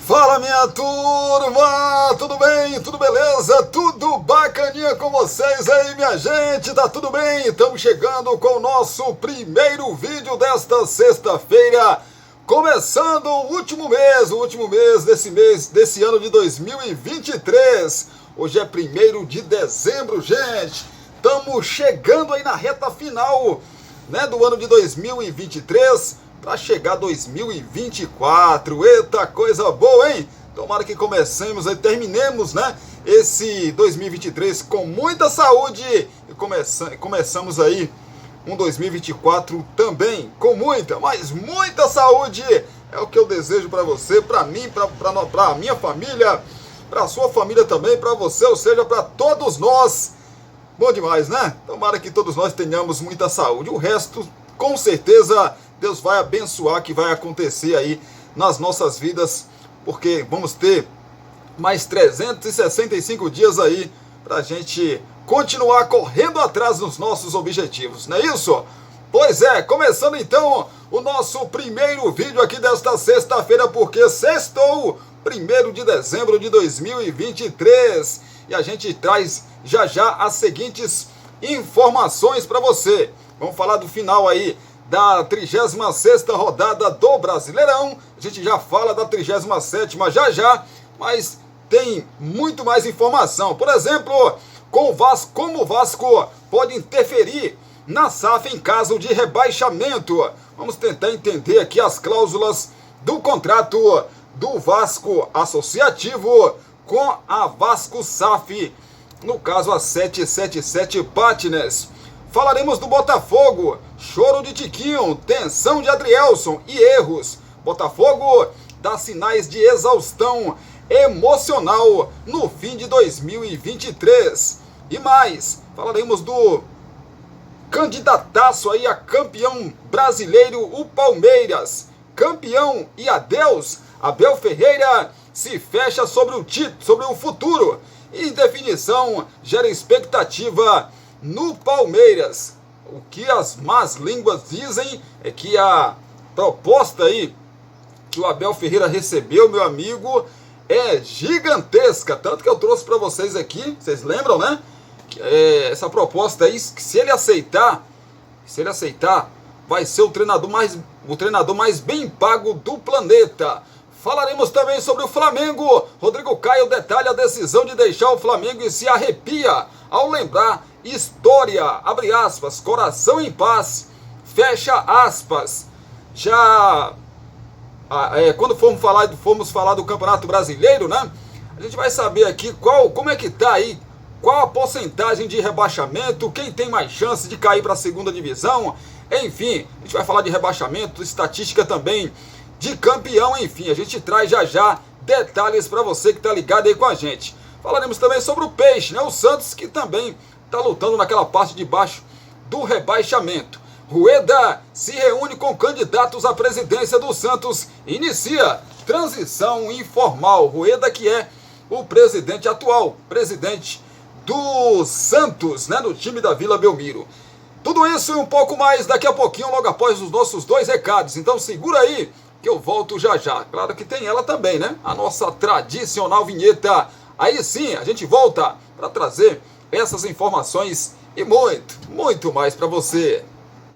Fala, minha turma, tudo bem? Tudo beleza? Tudo bacaninha com vocês aí, minha gente? Tá tudo bem? Estamos chegando com o nosso primeiro vídeo desta sexta-feira, começando o último mês desse ano de 2023. Hoje é 1º de dezembro, gente. Estamos chegando aí na reta final, né, do ano de 2023. Para chegar 2024, eita coisa boa, hein? Tomara que comecemos aí, terminemos, né, esse 2023 com muita saúde e começamos aí um 2024 também com muita, mas muita saúde. É o que eu desejo para você, para mim, para a minha família, para a sua família também, para você, ou seja, para todos nós. Bom demais, né? Tomara que todos nós tenhamos muita saúde. O resto, com certeza, Deus vai abençoar, que vai acontecer aí nas nossas vidas, porque vamos ter mais 365 dias aí para a gente continuar correndo atrás dos nossos objetivos, não é isso? Pois é, começando então o nosso primeiro vídeo aqui desta sexta-feira, porque sextou, 1º de dezembro de 2023, e a gente traz já as seguintes informações para você. Vamos falar do final aí da 36ª rodada do Brasileirão. A gente já fala da 37ª já, mas tem muito mais informação. Por exemplo, como o Vasco pode interferir na SAF em caso de rebaixamento. Vamos tentar entender aqui as cláusulas do contrato do Vasco Associativo com a Vasco SAF, no caso a 777 Partners. Falaremos do Botafogo, choro de Tiquinho, tensão de Adrielson e erros. Botafogo dá sinais de exaustão emocional no fim de 2023. E mais, falaremos do candidataço aí a campeão brasileiro, o Palmeiras. Campeão e adeus, Abel Ferreira se fecha sobre o futuro. E definição gera expectativa no Palmeiras. O que as más línguas dizem é que a proposta aí que o Abel Ferreira recebeu, meu amigo, é gigantesca. Tanto que eu trouxe para vocês aqui, vocês lembram, né? Essa proposta aí, que se ele aceitar, vai ser o treinador mais bem pago do planeta. Falaremos também sobre o Flamengo. Rodrigo Caio detalha a decisão de deixar o Flamengo e se arrepia ao lembrar história, abre aspas, coração em paz, fecha aspas. Já quando formos falar do Campeonato Brasileiro, né, a gente vai saber aqui como é que tá aí, qual a porcentagem de rebaixamento, quem tem mais chance de cair para a segunda divisão, enfim, a gente vai falar de rebaixamento, estatística também de campeão, enfim, a gente traz já detalhes para você que tá ligado aí com a gente. Falaremos também sobre o Peixe, né, o Santos, que também está lutando naquela parte de baixo do rebaixamento. Rueda se reúne com candidatos à presidência do Santos, inicia transição informal. Rueda, que é o presidente atual, presidente do Santos, né, do time da Vila Belmiro. Tudo isso e um pouco mais daqui a pouquinho, logo após os nossos 2 recados. Então segura aí que eu volto já. Claro que tem ela também, né? A nossa tradicional vinheta. Aí sim, a gente volta para trazer essas informações e muito mais para você.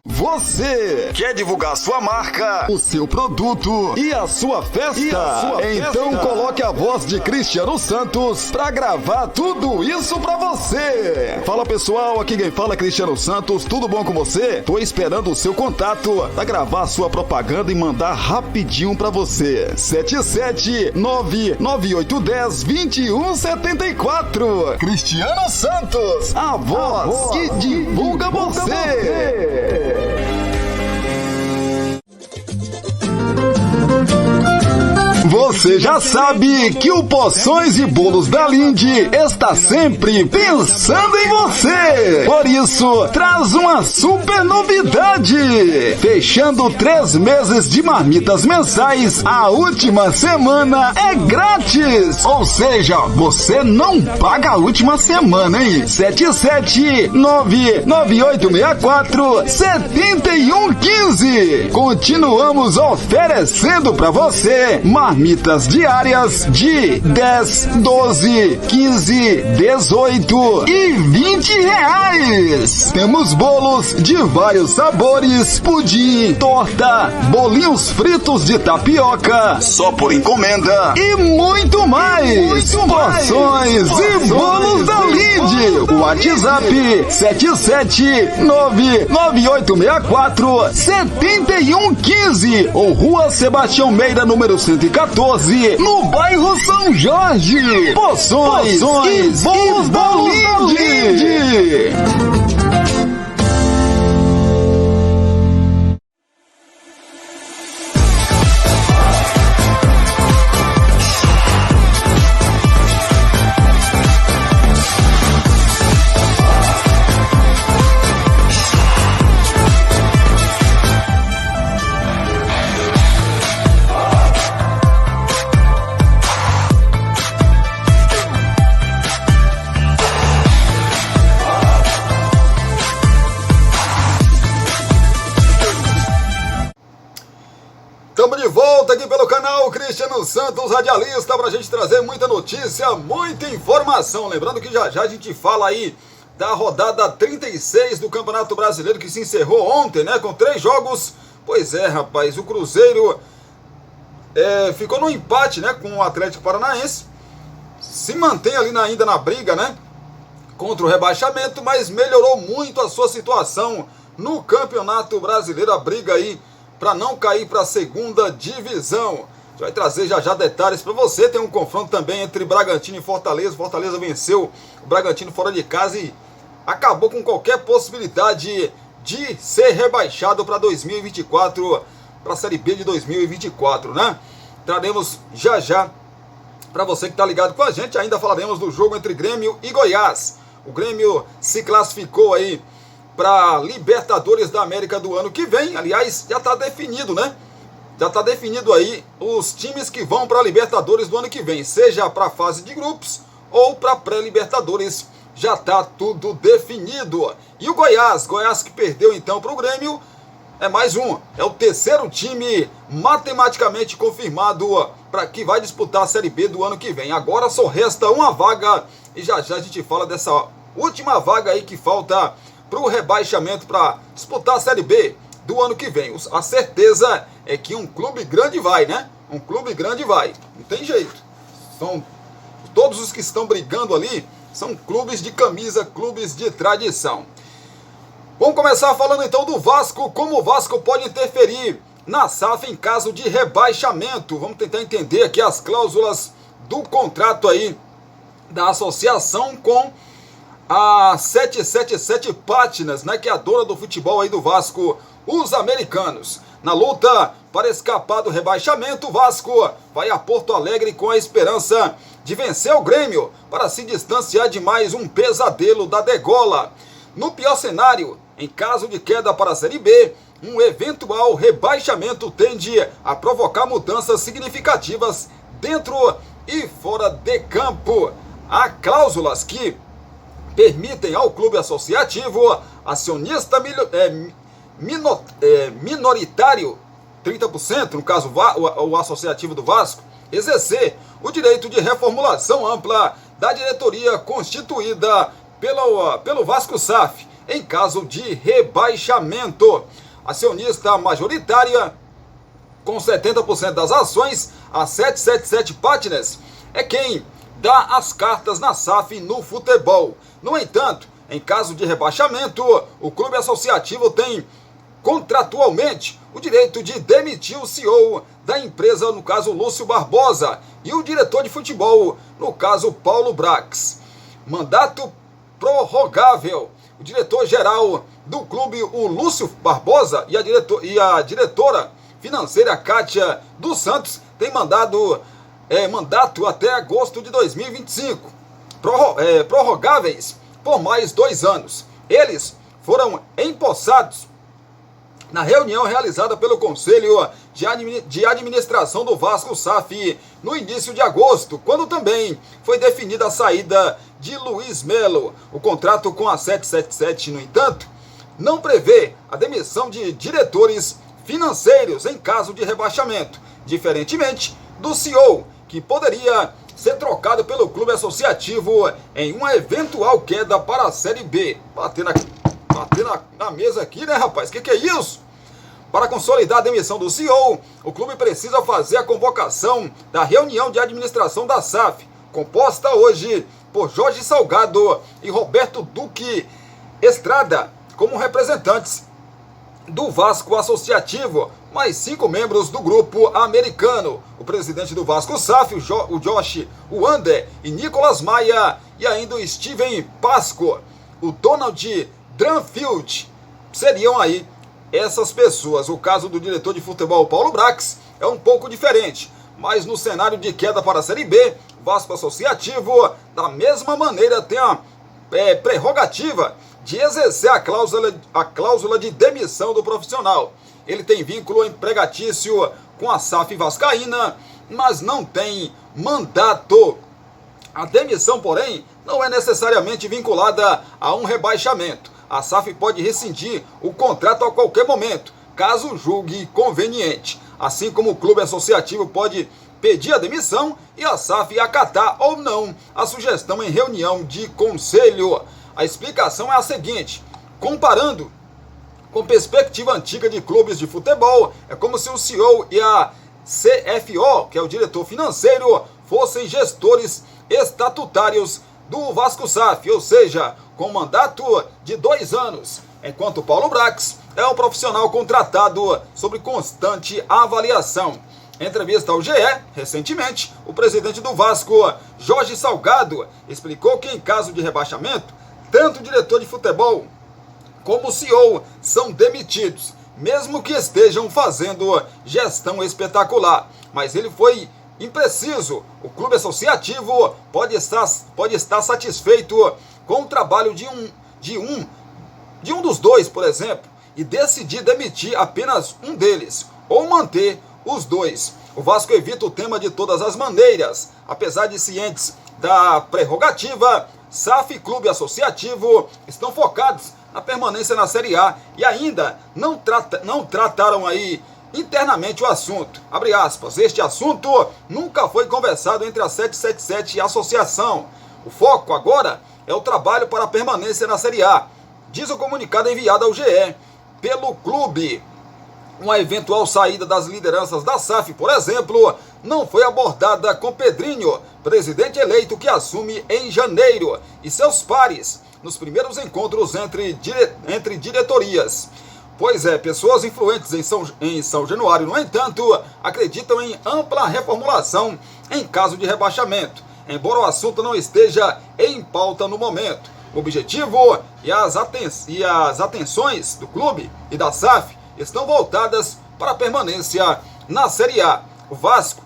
Você quer divulgar sua marca, o seu produto e a sua festa? Então coloque a voz de Cristiano Santos pra gravar tudo isso pra você. Fala pessoal, aqui quem fala é Cristiano Santos, tudo bom com você? Tô esperando o seu contato pra gravar sua propaganda e mandar rapidinho pra você. 77998102174. Cristiano Santos, a voz que divulga você. Você já sabe que o Poções e Bolos da Linde está sempre pensando em você. Por isso, traz uma super novidade. Fechando 3 meses de marmitas mensais, a última semana é grátis. Ou seja, você não paga a última semana, hein? 77998647115. Continuamos oferecendo para você marmitas camisas diárias de 10, 12, 15, 18 e 20 reais. Temos bolos de vários sabores, pudim, torta, bolinhos fritos de tapioca, só por encomenda e muito mais. Porções e bolos da Linde. WhatsApp 77998647115 ou Rua Sebastião Meira, número 114, no bairro São Jorge. Poções e bolos da Linde. Estamos de volta aqui pelo canal Cristiano Santos Radialista para a gente trazer muita notícia, muita informação. Lembrando que já a gente fala aí da rodada 36 do Campeonato Brasileiro que se encerrou ontem, né? Com 3 jogos. Pois é, rapaz, o Cruzeiro ficou no empate, né? Com o Atlético Paranaense. Se mantém ali ainda na briga, né? Contra o rebaixamento, mas melhorou muito a sua situação no Campeonato Brasileiro. A briga aí para não cair para a segunda divisão. A gente vai trazer já detalhes para você. Tem um confronto também entre Bragantino e Fortaleza. Fortaleza venceu o Bragantino fora de casa e acabou com qualquer possibilidade de ser rebaixado para 2024, para a Série B de 2024, né? Traremos já para você que está ligado com a gente. Ainda falaremos do jogo entre Grêmio e Goiás. O Grêmio se classificou aí para Libertadores da América do ano que vem. Aliás, já está definido, né? Já está definido aí os times que vão para Libertadores do ano que vem, seja para a fase de grupos ou para pré-Libertadores. Já está tudo definido. E o Goiás que perdeu então para o Grêmio, é mais um. É o terceiro time matematicamente confirmado para que vai disputar a Série B do ano que vem. Agora só resta uma vaga e já a gente fala dessa última vaga aí que falta para o rebaixamento, para disputar a Série B do ano que vem. A certeza é que um clube grande vai, né? Um clube grande vai. Não tem jeito. São todos os que estão brigando ali, são clubes de camisa, clubes de tradição. Vamos começar falando então do Vasco. Como o Vasco pode interferir na SAF em caso de rebaixamento? Vamos tentar entender aqui as cláusulas do contrato aí da associação com a 777 Partners, né, que é a dona do futebol aí do Vasco, os americanos. Na luta para escapar do rebaixamento, o Vasco vai a Porto Alegre com a esperança de vencer o Grêmio para se distanciar de mais um pesadelo da degola. No pior cenário, em caso de queda para a Série B, um eventual rebaixamento tende a provocar mudanças significativas dentro e fora de campo. Há cláusulas que permitem ao clube associativo, acionista minoritário, 30%, no caso o associativo do Vasco, exercer o direito de reformulação ampla da diretoria constituída pelo Vasco SAF, em caso de rebaixamento. Acionista majoritária, com 70% das ações, a 777 Partners é quem dá as cartas na SAF no futebol. No entanto, em caso de rebaixamento, o clube associativo tem contratualmente o direito de demitir o CEO da empresa, no caso Lúcio Barbosa, e o diretor de futebol, no caso Paulo Brax. Mandato prorrogável. O diretor-geral do clube, o Lúcio Barbosa, e a diretora financeira, Kátia dos Santos, tem mandato até agosto de 2025, prorrogáveis por mais 2 anos. Eles foram empossados na reunião realizada pelo Conselho de Administração do Vasco SAF no início de agosto, quando também foi definida a saída de Luiz Melo. O contrato com a 777, no entanto, não prevê a demissão de diretores financeiros em caso de rebaixamento. diferentemente do CEO, que poderia ser trocado pelo clube associativo em uma eventual queda para a Série B. Bater na mesa aqui, né, rapaz? Que é isso? Para consolidar a demissão do CEO, o clube precisa fazer a convocação da reunião de administração da SAF, composta hoje por Jorge Salgado e Roberto Duque Estrada, como representantes do Vasco Associativo, mais 5 membros do grupo americano, o presidente do Vasco SAF, o Josh Wander e Nicolas Maia, e ainda o Steven Pasco, o Donald Dranfield, seriam aí essas pessoas. O caso do diretor de futebol Paulo Brax é um pouco diferente, mas no cenário de queda para a Série B, Vasco Associativo, da mesma maneira, tem a prerrogativa de exercer a cláusula de demissão do profissional. Ele tem vínculo empregatício com a SAF vascaína, mas não tem mandato. A demissão, porém, não é necessariamente vinculada a um rebaixamento. A SAF pode rescindir o contrato a qualquer momento, caso julgue conveniente. Assim como o clube associativo pode pedir a demissão e a SAF acatar ou não a sugestão em reunião de conselho. A explicação é a seguinte: comparando com perspectiva antiga de clubes de futebol, é como se o CEO e a CFO, que é o diretor financeiro, fossem gestores estatutários do Vasco SAF, ou seja, com mandato de 2 anos, enquanto Paulo Brax é um profissional contratado sob constante avaliação. Em entrevista ao GE, recentemente, o presidente do Vasco, Jorge Salgado, explicou que em caso de rebaixamento, tanto o diretor de futebol como o CEO são demitidos, mesmo que estejam fazendo gestão espetacular. Mas ele foi impreciso. O clube associativo pode estar satisfeito com o trabalho de um dos dois, por exemplo, e decidir demitir apenas um deles, ou manter os dois. O Vasco evita o tema de todas as maneiras. Apesar de cientes da prerrogativa, SAF e Clube Associativo estão focados na permanência na Série A e ainda não trataram aí internamente o assunto. Abre aspas, este assunto nunca foi conversado entre a 777 e a associação. O foco agora é o trabalho para a permanência na Série A, diz o comunicado enviado ao GE pelo clube. Uma eventual saída das lideranças da SAF, por exemplo, não foi abordada com Pedrinho, presidente eleito que assume em janeiro, e seus pares nos primeiros encontros entre diretorias. Pois é, pessoas influentes em São Januário, no entanto, acreditam em ampla reformulação em caso de rebaixamento, embora o assunto não esteja em pauta no momento. O objetivo e as atenções do clube e da SAF estão voltadas para a permanência na Série A. O Vasco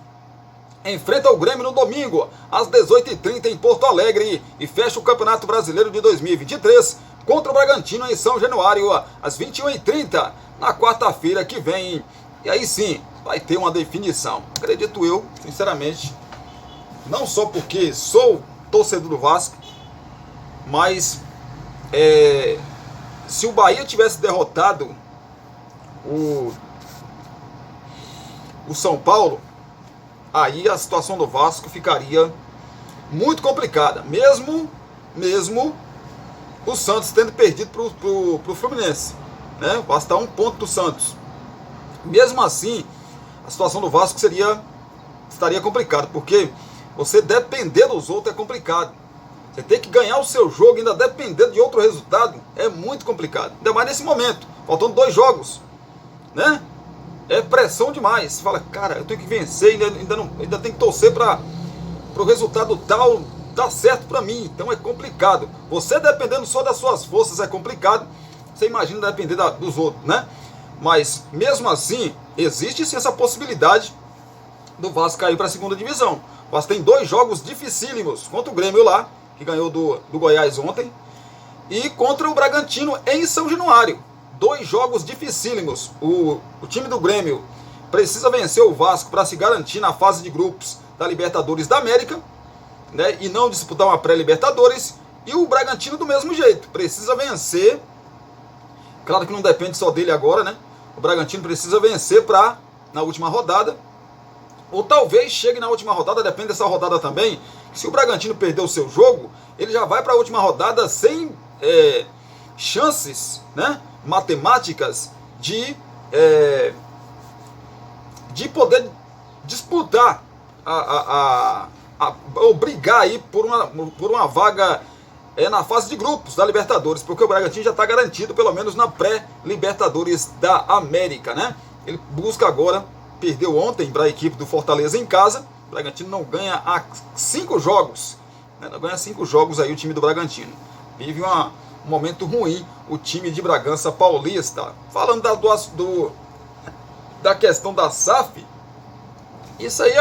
enfrenta o Grêmio no domingo, às 18h30 em Porto Alegre, e fecha o Campeonato Brasileiro de 2023 contra o Bragantino em São Januário, às 21h30, na quarta-feira que vem. E aí sim, vai ter uma definição. Acredito eu, sinceramente, não só porque sou torcedor do Vasco, mas se o Bahia tivesse derrotado o São Paulo, aí a situação do Vasco ficaria muito complicada, mesmo o Santos tendo perdido pro Fluminense, né? Basta 1 ponto do Santos. Mesmo assim, a situação do Vasco estaria complicada, porque você depender dos outros é complicado. Você tem que ganhar o seu jogo e ainda depender de outro resultado é muito complicado. Ainda mais nesse momento, faltando 2 jogos, né? É pressão demais. Você fala, cara, eu tenho que vencer, ainda tem que torcer para o resultado tal dar certo para mim. Então é complicado. Você dependendo só das suas forças é complicado. Você imagina depender dos outros, né? Mas mesmo assim, existe sim essa possibilidade do Vasco cair para a segunda divisão. O Vasco tem 2 jogos dificílimos contra o Grêmio lá, que ganhou do Goiás ontem, e contra o Bragantino em São Januário. 2 jogos dificílimos. O time do Grêmio precisa vencer o Vasco para se garantir na fase de grupos da Libertadores da América, né, e não disputar uma pré-Libertadores. E o Bragantino do mesmo jeito, precisa vencer. Claro que não depende só dele agora, né? O Bragantino precisa vencer para, na última rodada, ou talvez chegue na última rodada, depende dessa rodada também. Se o Bragantino perder o seu jogo, ele já vai para a última rodada sem chances, né, matemáticas de poder disputar ou brigar aí por uma vaga na fase de grupos da Libertadores, porque o Bragantino já está garantido pelo menos na pré-Libertadores da América, né? Ele busca agora, perdeu ontem para a equipe do Fortaleza em casa. O Bragantino não ganha há 5 jogos, né? Não ganha 5 jogos aí o time do Bragantino. Vive um momento ruim o time de Bragança Paulista. Falando da questão da SAF, isso aí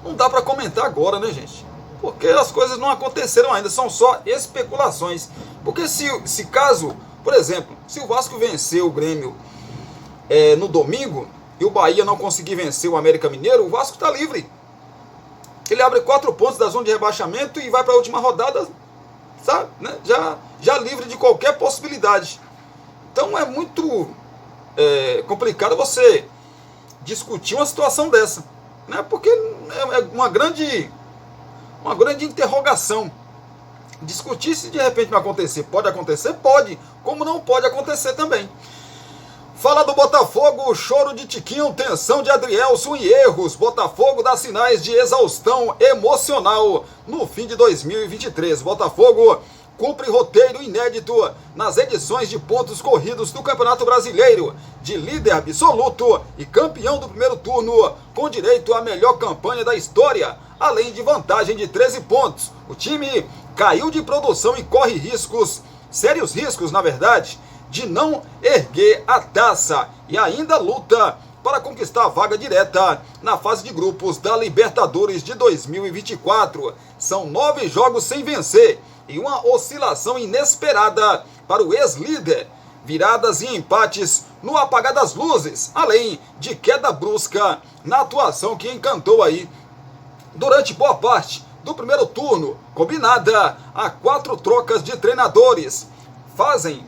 não dá para comentar agora, né, gente? Porque as coisas não aconteceram ainda, são só especulações. Porque se caso, por exemplo, se o Vasco venceu o Grêmio no domingo e o Bahia não conseguir vencer o América Mineiro, o Vasco está livre. Ele abre 4 pontos da zona de rebaixamento e vai para a última rodada, sabe, né? Já livre de qualquer possibilidade. Então é muito complicado você discutir uma situação dessa, né? Porque é uma grande interrogação. Discutir se de repente vai acontecer. Pode acontecer? Pode. Como não pode acontecer também. Fala do Botafogo, choro de Tiquinho, tensão de Adrielson e erros. Botafogo dá sinais de exaustão emocional no fim de 2023. Botafogo cumpre roteiro inédito nas edições de pontos corridos do Campeonato Brasileiro, de líder absoluto e campeão do primeiro turno, com direito à melhor campanha da história, além de vantagem de 13 pontos. O time caiu de produção e corre sérios riscos, na verdade, de não erguer a taça e ainda luta para conquistar a vaga direta na fase de grupos da Libertadores de 2024. São 9 jogos sem vencer e uma oscilação inesperada para o ex-líder, viradas e empates no apagar das luzes, além de queda brusca na atuação que encantou aí durante boa parte do primeiro turno, combinada a 4 trocas de treinadores. Fazem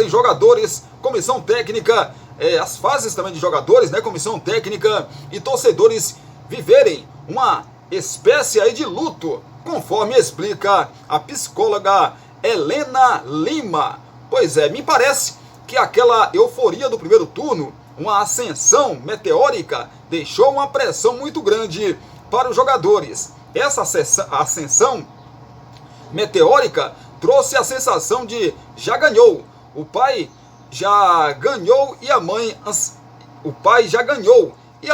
jogadores, comissão técnica, as fases também de jogadores, né, comissão técnica e torcedores viverem uma espécie aí de luto, conforme explica a psicóloga Helena Lima. Pois é, me parece que aquela euforia do primeiro turno, uma ascensão meteórica, deixou uma pressão muito grande para os jogadores. Essa ascensão meteórica trouxe a sensação de já ganhou. O pai já ganhou e a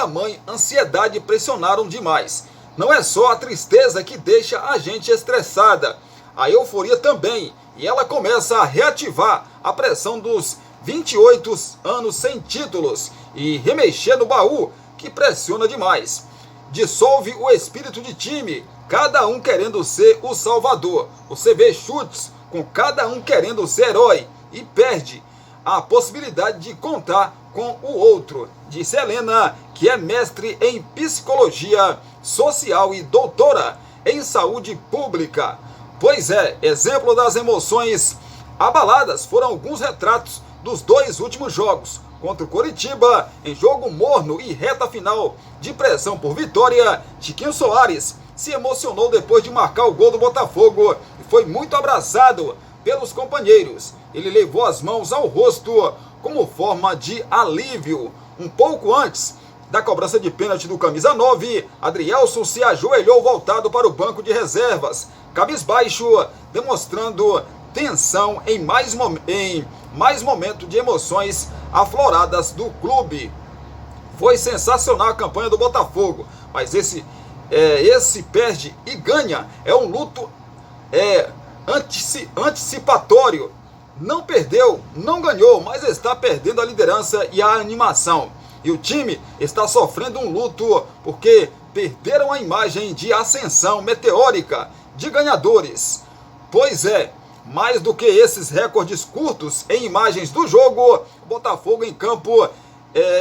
mãe ansiedade pressionaram demais. Não é só a tristeza que deixa a gente estressada, a euforia também, e ela começa a reativar a pressão dos 28 anos sem títulos e remexer no baú que pressiona demais. Dissolve o espírito de time, cada um querendo ser o salvador. Você vê chutes com cada um querendo ser herói e perde a possibilidade de contar com o outro, disse Helena, que é mestre em psicologia social e doutora em saúde pública. Pois é, exemplo das emoções abaladas foram alguns retratos dos 2 últimos jogos. Contra o Coritiba, em jogo morno e reta final de pressão por vitória, Tiquinho Soares se emocionou depois de marcar o gol do Botafogo e foi muito abraçado pelos companheiros. Ele levou as mãos ao rosto como forma de alívio. Um pouco antes da cobrança de pênalti do camisa 9, Adrielson se ajoelhou voltado para o banco de reservas, cabisbaixo, demonstrando tensão em mais momento de emoções afloradas do clube. Foi sensacional a campanha do Botafogo, mas esse perde e ganha é um luto antecipatório. Não perdeu, não ganhou, mas está perdendo a liderança e a animação. E o time está sofrendo um luto porque perderam a imagem de ascensão meteórica de ganhadores. Pois é, mais do que esses recordes curtos em imagens do jogo, o Botafogo em campo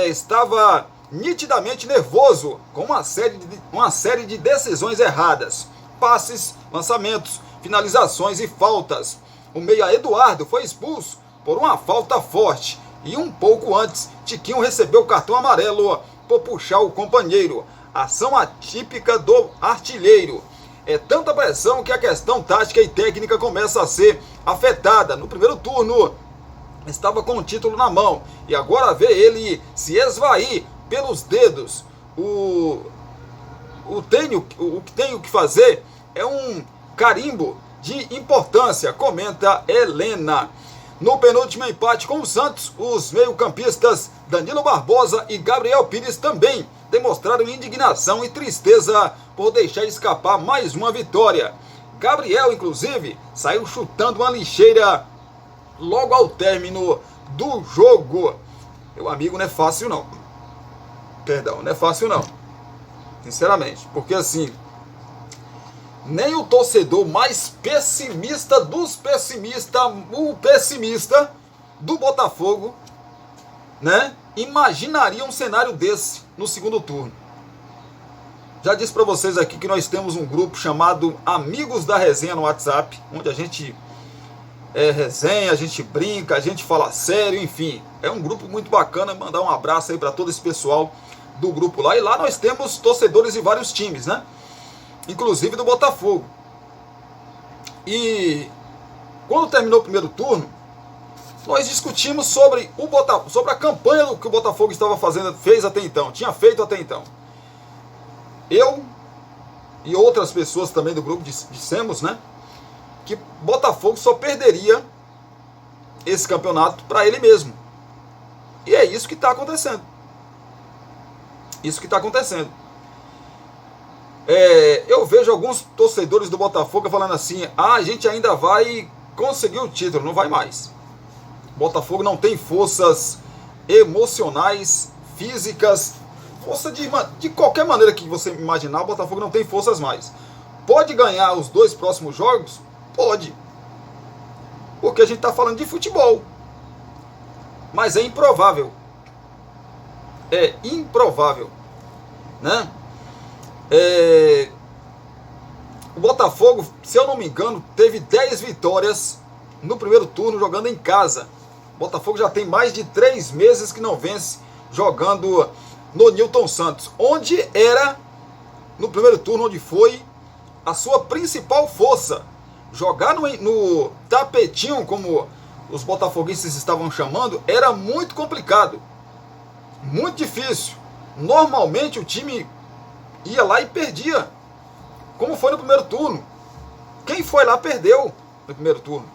estava nitidamente nervoso com uma série de decisões erradas, passes, lançamentos, finalizações e faltas. O meia Eduardo foi expulso por uma falta forte e um pouco antes, Tiquinho recebeu o cartão amarelo por puxar o companheiro. Ação atípica do artilheiro. É tanta pressão que a questão tática e técnica começa a ser afetada. No primeiro turno, estava com o título na mão. E agora vê ele se esvair pelos dedos. O que tenho que fazer é um carimbo de importância, comenta Helena. No penúltimo empate com o Santos, os meio-campistas Danilo Barbosa e Gabriel Pires também demonstraram indignação e tristeza por deixar escapar mais uma vitória. Gabriel, inclusive, saiu chutando uma lixeira logo ao término do jogo. Meu amigo, não é fácil não. Perdão, não é fácil não. Sinceramente, porque assim, nem o torcedor mais pessimista dos pessimistas, o pessimista do Botafogo, né, imaginaria um cenário desse no segundo turno. Já disse para vocês aqui que nós temos um grupo chamado Amigos da Resenha no WhatsApp, onde a gente resenha, a gente brinca, a gente fala sério, enfim. É um grupo muito bacana, mandar um abraço aí para todo esse pessoal do grupo lá. E lá nós temos torcedores de vários times, né? Inclusive do Botafogo. E quando terminou o primeiro turno, nós discutimos sobre a campanha que o Botafogo fez até então, tinha feito até então. Eu e outras pessoas também do grupo dissemos, né, que Botafogo só perderia esse campeonato para ele mesmo. E é isso que está acontecendo. Isso que está acontecendo. Eu vejo alguns torcedores do Botafogo falando assim: a gente ainda vai conseguir o título. Não vai mais. Botafogo não tem forças emocionais, físicas, força de qualquer maneira que você imaginar. O Botafogo não tem forças mais. Pode ganhar os 2 próximos jogos? Pode. Porque a gente está falando de futebol. Mas é improvável. É improvável, né? O Botafogo, se eu não me engano, teve 10 vitórias no primeiro turno jogando em casa. O Botafogo já tem mais de 3 meses que não vence jogando no Newton Santos, onde era, no primeiro turno, onde foi a sua principal força. Jogar no tapetinho, como os botafoguenses estavam chamando, era muito complicado. Muito difícil. Normalmente o time ia lá e perdia, como foi no primeiro turno. Quem foi lá perdeu no primeiro turno,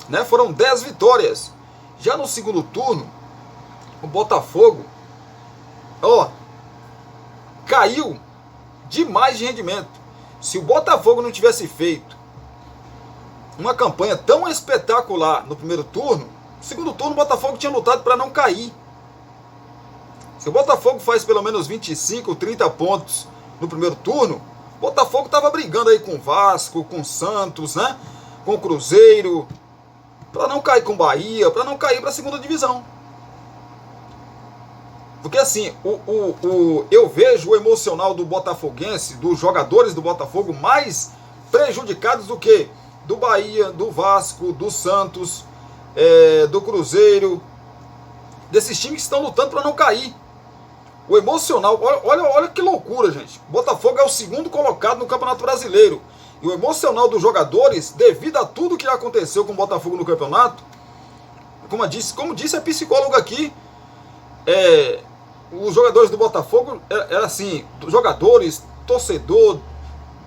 né? Foram 10 vitórias. Já no segundo turno, o Botafogo caiu demais de rendimento. Se o Botafogo não tivesse feito uma campanha tão espetacular no primeiro turno, no segundo turno o Botafogo tinha lutado para não cair. Se o Botafogo faz pelo menos 25, 30 pontos no primeiro turno, o Botafogo estava brigando aí com o Vasco, com o Santos, né? Com o Cruzeiro, para não cair com o Bahia, para não cair para a segunda divisão. Porque assim, eu vejo o emocional do botafoguense, dos jogadores do Botafogo, mais prejudicados do que do Bahia, do Vasco, do Santos, do Cruzeiro, desses times que estão lutando para não cair. O emocional, olha que loucura, gente. O Botafogo é o 2º colocado no Campeonato Brasileiro. E o emocional dos jogadores, devido a tudo que aconteceu com o Botafogo no campeonato, como disse a psicóloga aqui, os jogadores do Botafogo, era assim, jogadores, torcedor,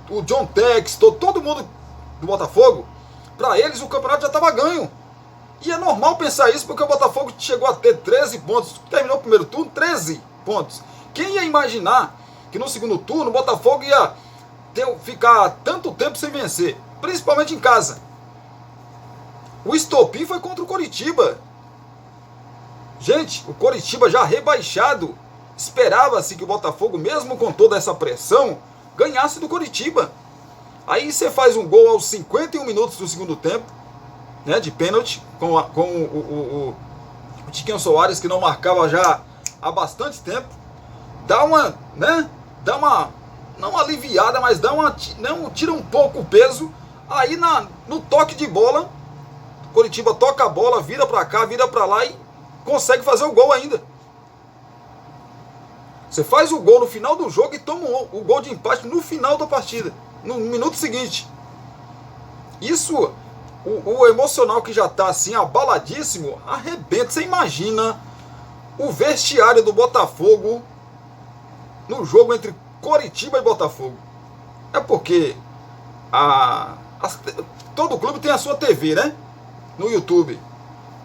o John Textor, todo mundo do Botafogo, para eles o campeonato já estava ganho. E é normal pensar isso, porque o Botafogo chegou a ter 13 pontos, terminou o primeiro turno, 13 pontos. Quem ia imaginar que no segundo turno o Botafogo ia ficar tanto tempo sem vencer, principalmente em casa? O estopim foi contra o Coritiba. Gente, o Coritiba já rebaixado, esperava-se que o Botafogo, mesmo com toda essa pressão, ganhasse do Coritiba. Aí você faz um gol aos 51 minutos do segundo tempo, né, de pênalti, com o Tiquinho Soares, que não marcava já há bastante tempo. Dá uma, né, não aliviada, mas tira um pouco o peso. Aí no toque de bola, Coritiba toca a bola, vira para cá, vira para lá e consegue fazer o gol ainda. Você faz o gol no final do jogo e toma o gol de empate no final da partida, no minuto seguinte. Isso, o emocional que já está assim abaladíssimo, arrebenta. Você imagina o vestiário do Botafogo no jogo entre Coritiba e Botafogo. É porque todo clube tem a sua TV, né? No YouTube.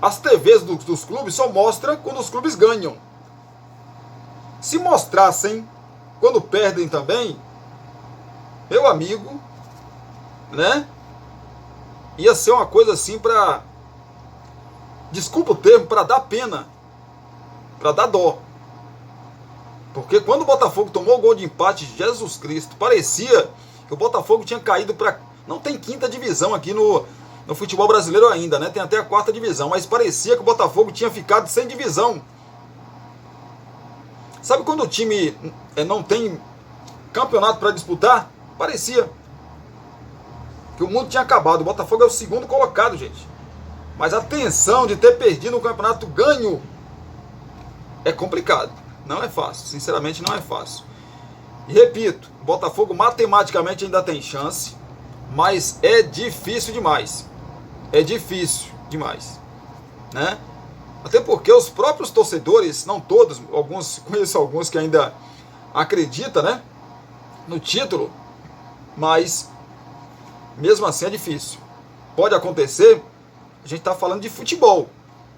As TVs dos clubes só mostram quando os clubes ganham. Se mostrassem quando perdem também, meu amigo, né? Ia ser uma coisa assim para, desculpa o termo, para dar pena, para dar dó. Porque quando o Botafogo tomou o gol de empate, Jesus Cristo, parecia que o Botafogo tinha caído para... Não tem quinta divisão aqui no futebol brasileiro ainda, né? Tem até a quarta divisão, mas parecia que o Botafogo tinha ficado sem divisão. Sabe quando o time não tem campeonato para disputar? Parecia que o mundo tinha acabado. O Botafogo é o segundo colocado, gente. Mas a tensão de ter perdido um campeonato ganho é complicado. Não é fácil. Sinceramente, não é fácil. E repito, o Botafogo matematicamente ainda tem chance, mas é difícil demais. É difícil demais, né? Até porque os próprios torcedores, não todos, conheço alguns que ainda acreditam, né, no título, mas mesmo assim é difícil. Pode acontecer, a gente está falando de futebol,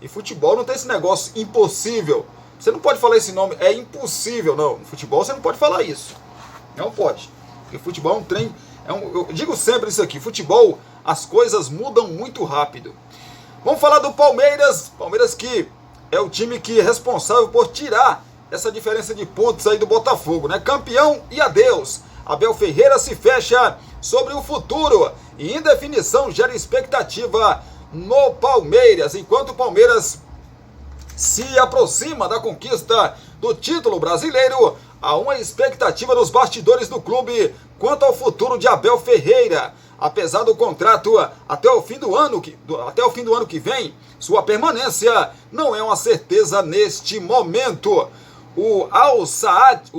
e futebol não tem esse negócio impossível. Você não pode falar esse nome, é impossível, não. No futebol você não pode falar isso, não pode, porque futebol é um trem, eu digo sempre isso aqui, futebol, as coisas mudam muito rápido. Vamos falar do Palmeiras. Palmeiras que é o time que é responsável por tirar essa diferença de pontos aí do Botafogo, né? Campeão e adeus. Abel Ferreira se fecha sobre o futuro e indefinição gera expectativa no Palmeiras. Enquanto o Palmeiras se aproxima da conquista do título brasileiro, há uma expectativa nos bastidores do clube quanto ao futuro de Abel Ferreira. Apesar do contrato até o fim do ano que vem, sua permanência não é uma certeza neste momento. O Al Saad,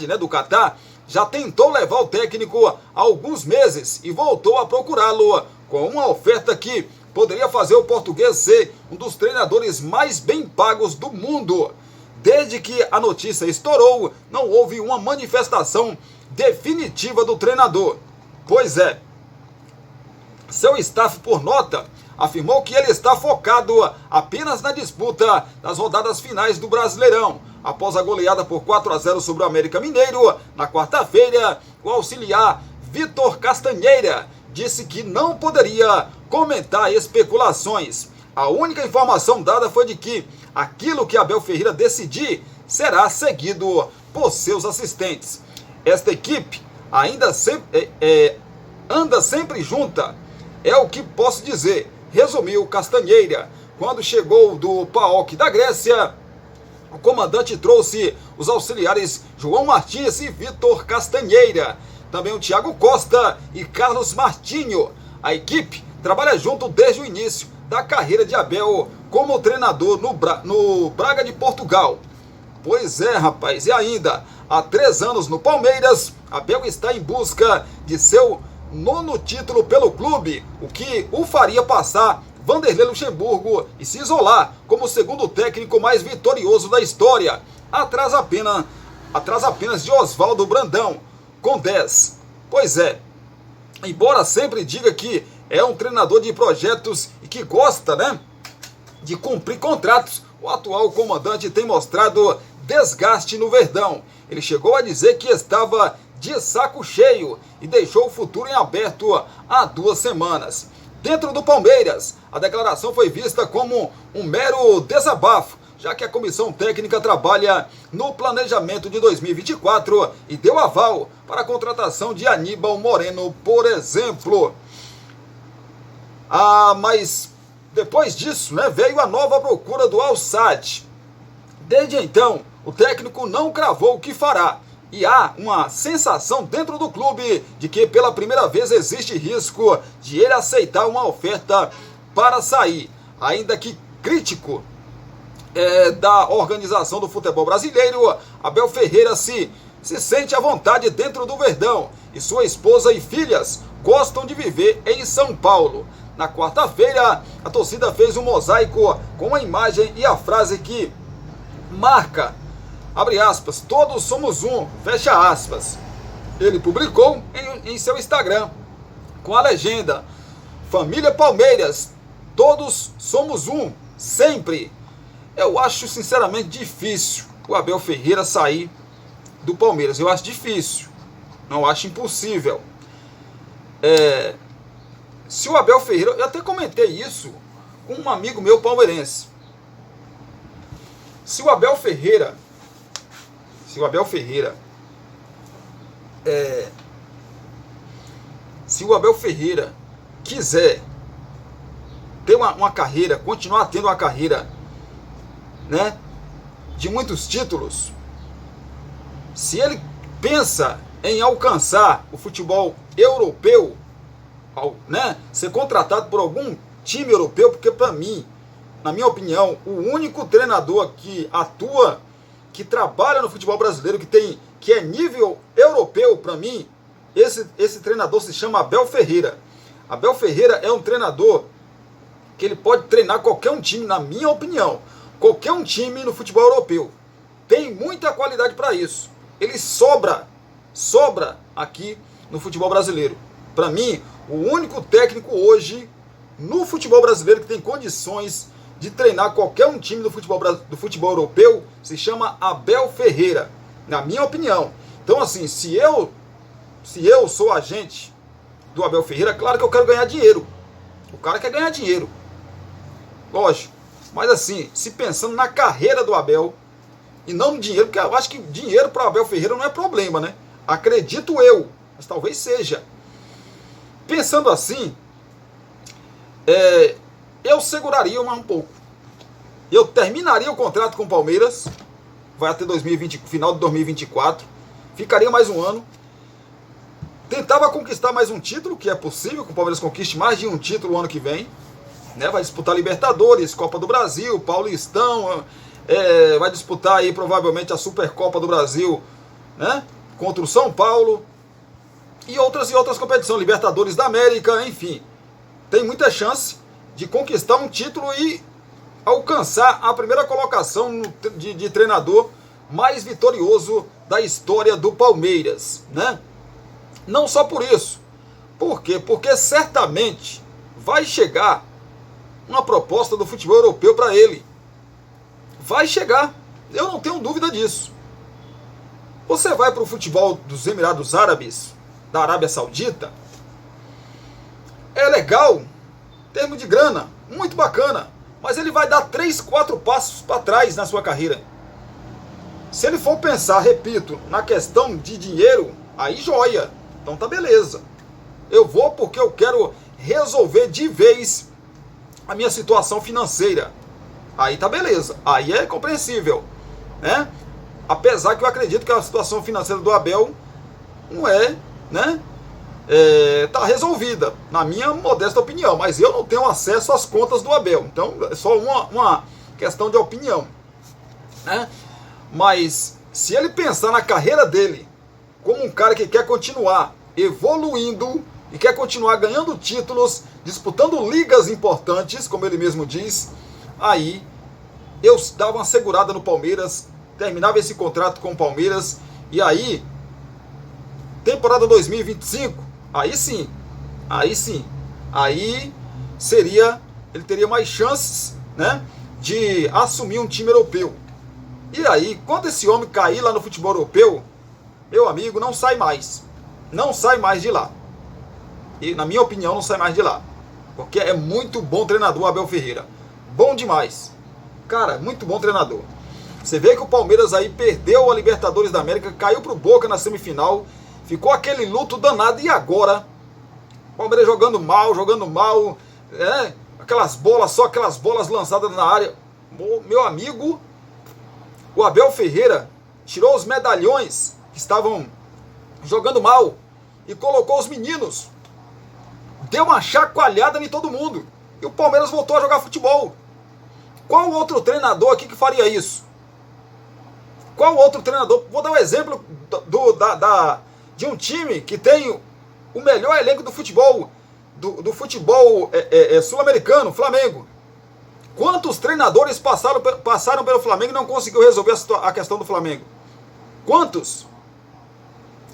né, do Catar, já tentou levar o técnico há alguns meses e voltou a procurá-lo com uma oferta que poderia fazer o português ser um dos treinadores mais bem pagos do mundo. Desde que a notícia estourou, não houve uma manifestação definitiva do treinador. Pois é, seu staff, por nota, afirmou que ele está focado apenas na disputa das rodadas finais do Brasileirão. Após a goleada por 4-0 sobre o América Mineiro, na quarta-feira, o auxiliar Vitor Castanheira disse que não poderia comentar especulações. A única informação dada foi de que aquilo que Abel Ferreira decidir será seguido por seus assistentes. Esta equipe anda sempre junta, é o que posso dizer, resumiu Castanheira. Quando chegou do PAOK da Grécia, o comandante trouxe os auxiliares João Martins e Vitor Castanheira, também o Thiago Costa e Carlos Martinho. A equipe trabalha junto desde o início da carreira de Abel como treinador no Braga de Portugal. Pois é, rapaz, e ainda, há 3 anos no Palmeiras, Abel está em busca de seu 9º título pelo clube, o que o faria passar Vanderlei Luxemburgo e se isolar como o segundo técnico mais vitorioso da história, atrás apenas de Oswaldo Brandão, com 10. Pois é, embora sempre diga que é um treinador de projetos e que gosta, né, de cumprir contratos, o atual comandante tem mostrado desgaste no Verdão. Ele chegou a dizer que estava de saco cheio e deixou o futuro em aberto há 2 semanas. Dentro do Palmeiras, a declaração foi vista como um mero desabafo, já que a comissão técnica trabalha no planejamento de 2024 e deu aval para a contratação de Aníbal Moreno, por exemplo. Mas depois disso, né, veio a nova procura do Al Sadd. Desde então, o técnico não cravou o que fará. E há uma sensação dentro do clube de que pela primeira vez existe risco de ele aceitar uma oferta para sair. Ainda que crítico da organização do futebol brasileiro, Abel Ferreira se sente à vontade dentro do Verdão e sua esposa e filhas gostam de viver em São Paulo. Na quarta-feira, a torcida fez um mosaico com a imagem e a frase que marca, abre aspas, todos somos um, fecha aspas. Ele publicou em seu Instagram com a legenda, família Palmeiras, todos somos um, sempre. Eu acho sinceramente difícil o Abel Ferreira sair do Palmeiras. Eu acho difícil, não acho impossível. Se o Abel Ferreira, eu até comentei isso com um amigo meu palmeirense. Se o Abel Ferreira quiser ter uma carreira, continuar tendo uma carreira, né, de muitos títulos, se ele pensa em alcançar o futebol europeu, né, ser contratado por algum time europeu, porque para mim, na minha opinião, o único treinador que atua, que trabalha no futebol brasileiro, que é nível europeu, para mim, esse treinador se chama Abel Ferreira. Abel Ferreira é um treinador que ele pode treinar qualquer um time, na minha opinião, qualquer um time no futebol europeu. Tem muita qualidade para isso. Ele sobra aqui no futebol brasileiro. Para mim, o único técnico hoje no futebol brasileiro que tem condições de treinar qualquer um time do futebol europeu se chama Abel Ferreira, na minha opinião. Então, assim, se eu sou agente do Abel Ferreira, claro que eu quero ganhar dinheiro. O cara quer ganhar dinheiro, lógico. Mas assim, se pensando na carreira do Abel e não no dinheiro, porque eu acho que dinheiro para o Abel Ferreira não é problema, né? Acredito eu, mas talvez seja. Pensando assim, eu seguraria mais um pouco. Eu terminaria o contrato com o Palmeiras, vai até 2020, final de 2024, ficaria mais um ano, tentava conquistar mais um título, que é possível que o Palmeiras conquiste mais de um título o ano que vem, né? Vai disputar Libertadores, Copa do Brasil, Paulistão, vai disputar aí provavelmente a Supercopa do Brasil, né? Contra o São Paulo e outras competições, Libertadores da América, enfim. Tem muita chance de conquistar um título e alcançar a primeira colocação de treinador mais vitorioso da história do Palmeiras, né? Não só por isso. Por quê? Porque certamente vai chegar uma proposta do futebol europeu para ele. Vai chegar. Eu não tenho dúvida disso. Você vai para o futebol dos Emirados Árabes, da Arábia Saudita, é legal, em termos de grana, muito bacana, mas ele vai dar 3, 4 passos para trás na sua carreira. Se ele for pensar, repito, na questão de dinheiro, aí joia, então tá beleza. Eu vou porque eu quero resolver de vez a minha situação financeira. Aí tá beleza, aí é compreensível, né? Apesar que eu acredito que a situação financeira do Abel não é, né? Tá resolvida, na minha modesta opinião, mas eu não tenho acesso às contas do Abel, então é só uma questão de opinião, né? Mas se ele pensar na carreira dele como um cara que quer continuar evoluindo e quer continuar ganhando títulos, disputando ligas importantes, como ele mesmo diz, aí eu dava uma segurada no Palmeiras, terminava esse contrato com o Palmeiras, e aí, temporada 2025, aí sim, aí seria, ele teria mais chances, né, de assumir um time europeu. E aí, quando esse homem cair lá no futebol europeu, meu amigo, não sai mais de lá. E na minha opinião, não sai mais de lá, porque é muito bom treinador Abel Ferreira, bom demais, cara, muito bom treinador. Você vê que o Palmeiras aí perdeu a Libertadores da América, caiu pro Boca na semifinal, ficou aquele luto danado, e agora? O Palmeiras jogando mal, aquelas bolas lançadas na área. Meu amigo, o Abel Ferreira tirou os medalhões que estavam jogando mal e colocou os meninos. Deu uma chacoalhada em todo mundo. E o Palmeiras voltou a jogar futebol. Qual outro treinador aqui que faria isso? Qual outro treinador? Vou dar um exemplo de um time que tem o melhor elenco do futebol, do futebol sul-americano, Flamengo. Quantos treinadores passaram pelo Flamengo e não conseguiu resolver a questão do Flamengo? Quantos?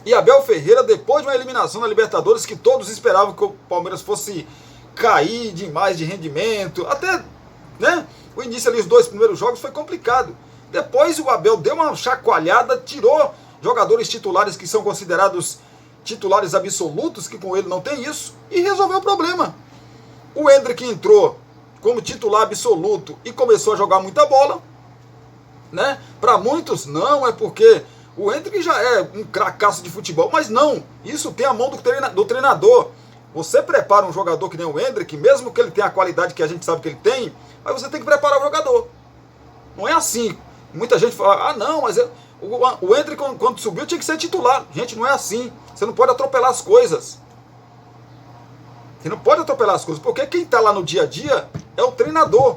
E Abel Ferreira, depois de uma eliminação na Libertadores, que todos esperavam que o Palmeiras fosse cair demais de rendimento, até, né, o início ali, os 2 primeiros jogos foi complicado. Depois o Abel deu uma chacoalhada, tirou jogadores titulares que são considerados titulares absolutos, que com ele não tem isso, e resolveu o problema. O Endrick entrou como titular absoluto e começou a jogar muita bola, né? Para muitos, não, é porque o Endrick já é um cracaço de futebol, mas não, isso tem a mão do treinador. Você prepara um jogador que nem o Endrick, mesmo que ele tenha a qualidade que a gente sabe que ele tem, mas você tem que preparar o jogador. Não é assim. Muita gente fala, não, mas o Endrick quando subiu tinha que ser titular. Gente, não é assim. Você não pode atropelar as coisas. Você não pode atropelar as coisas, porque quem está lá no dia a dia é o treinador.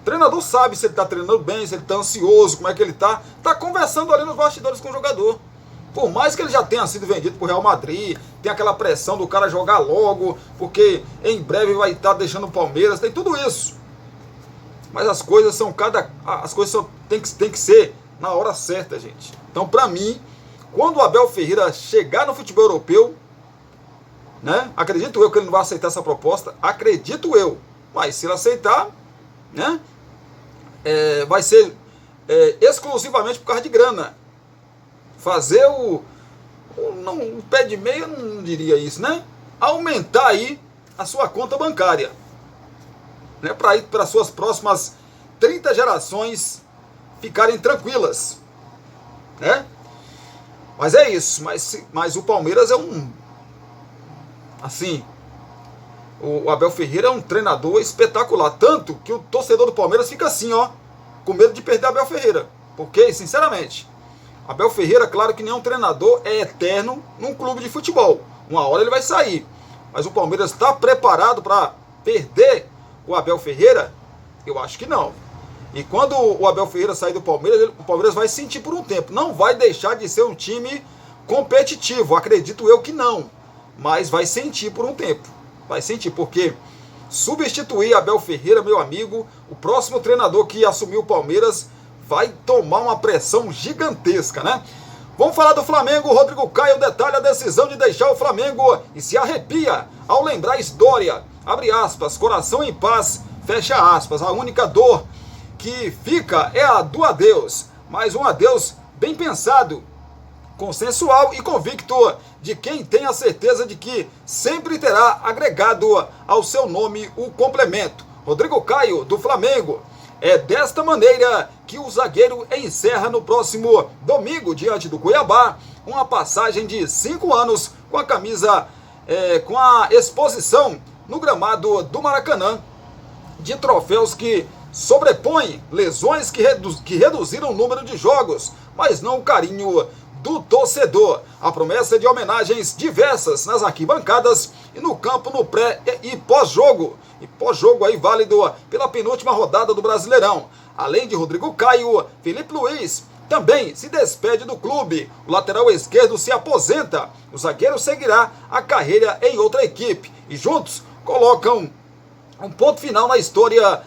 O treinador sabe se ele está treinando bem, se ele está ansioso, como é que ele está. Está conversando ali nos bastidores com o jogador. Por mais que ele já tenha sido vendido para o Real Madrid, tem aquela pressão do cara jogar logo, porque em breve vai estar deixando o Palmeiras, tem tudo isso. Mas as coisas tem que ser na hora certa, gente. Então, para mim, quando o Abel Ferreira chegar no futebol europeu, né, acredito eu que ele não vai aceitar essa proposta, acredito eu. Mas se ele aceitar, né, vai ser exclusivamente por causa de grana. Fazer o pé de meia, não diria isso, né? Aumentar aí a sua conta bancária, né? Para ir para suas próximas 30 gerações ficarem tranquilas, né? Mas é isso. Mas o Palmeiras é assim, o Abel Ferreira é um treinador espetacular. Tanto que o torcedor do Palmeiras fica assim, ó, com medo de perder Abel Ferreira. Porque, sinceramente, Abel Ferreira, claro que nenhum treinador é eterno num clube de futebol. Uma hora ele vai sair. Mas o Palmeiras está preparado para perder o Abel Ferreira? Eu acho que não. E quando o Abel Ferreira sair do Palmeiras, o Palmeiras vai sentir por um tempo. Não vai deixar de ser um time competitivo. Acredito eu que não. Mas vai sentir por um tempo. Vai sentir, porque substituir Abel Ferreira, meu amigo, o próximo treinador que assumir o Palmeiras vai tomar uma pressão gigantesca, né? Vamos falar do Flamengo. O Rodrigo Caio detalha a decisão de deixar o Flamengo e se arrepia ao lembrar a história. Abre aspas, coração em paz, fecha aspas. A única dor que fica é a do adeus, mas um adeus bem pensado, consensual e convicto de quem tem a certeza de que sempre terá agregado ao seu nome o complemento. Rodrigo Caio, do Flamengo. É desta maneira que o zagueiro encerra no próximo domingo, diante do Cuiabá, uma passagem de 5 anos com a camisa, com a exposição no gramado do Maracanã, de troféus que sobrepõem lesões que reduziram o número de jogos, mas não o carinho do torcedor. A promessa de homenagens diversas nas arquibancadas e no campo no pré e pós-jogo. E pós-jogo aí válido pela penúltima rodada do Brasileirão. Além de Rodrigo Caio, Felipe Luiz também se despede do clube. O lateral esquerdo se aposenta. O zagueiro seguirá a carreira em outra equipe. E juntos colocam um ponto final na história,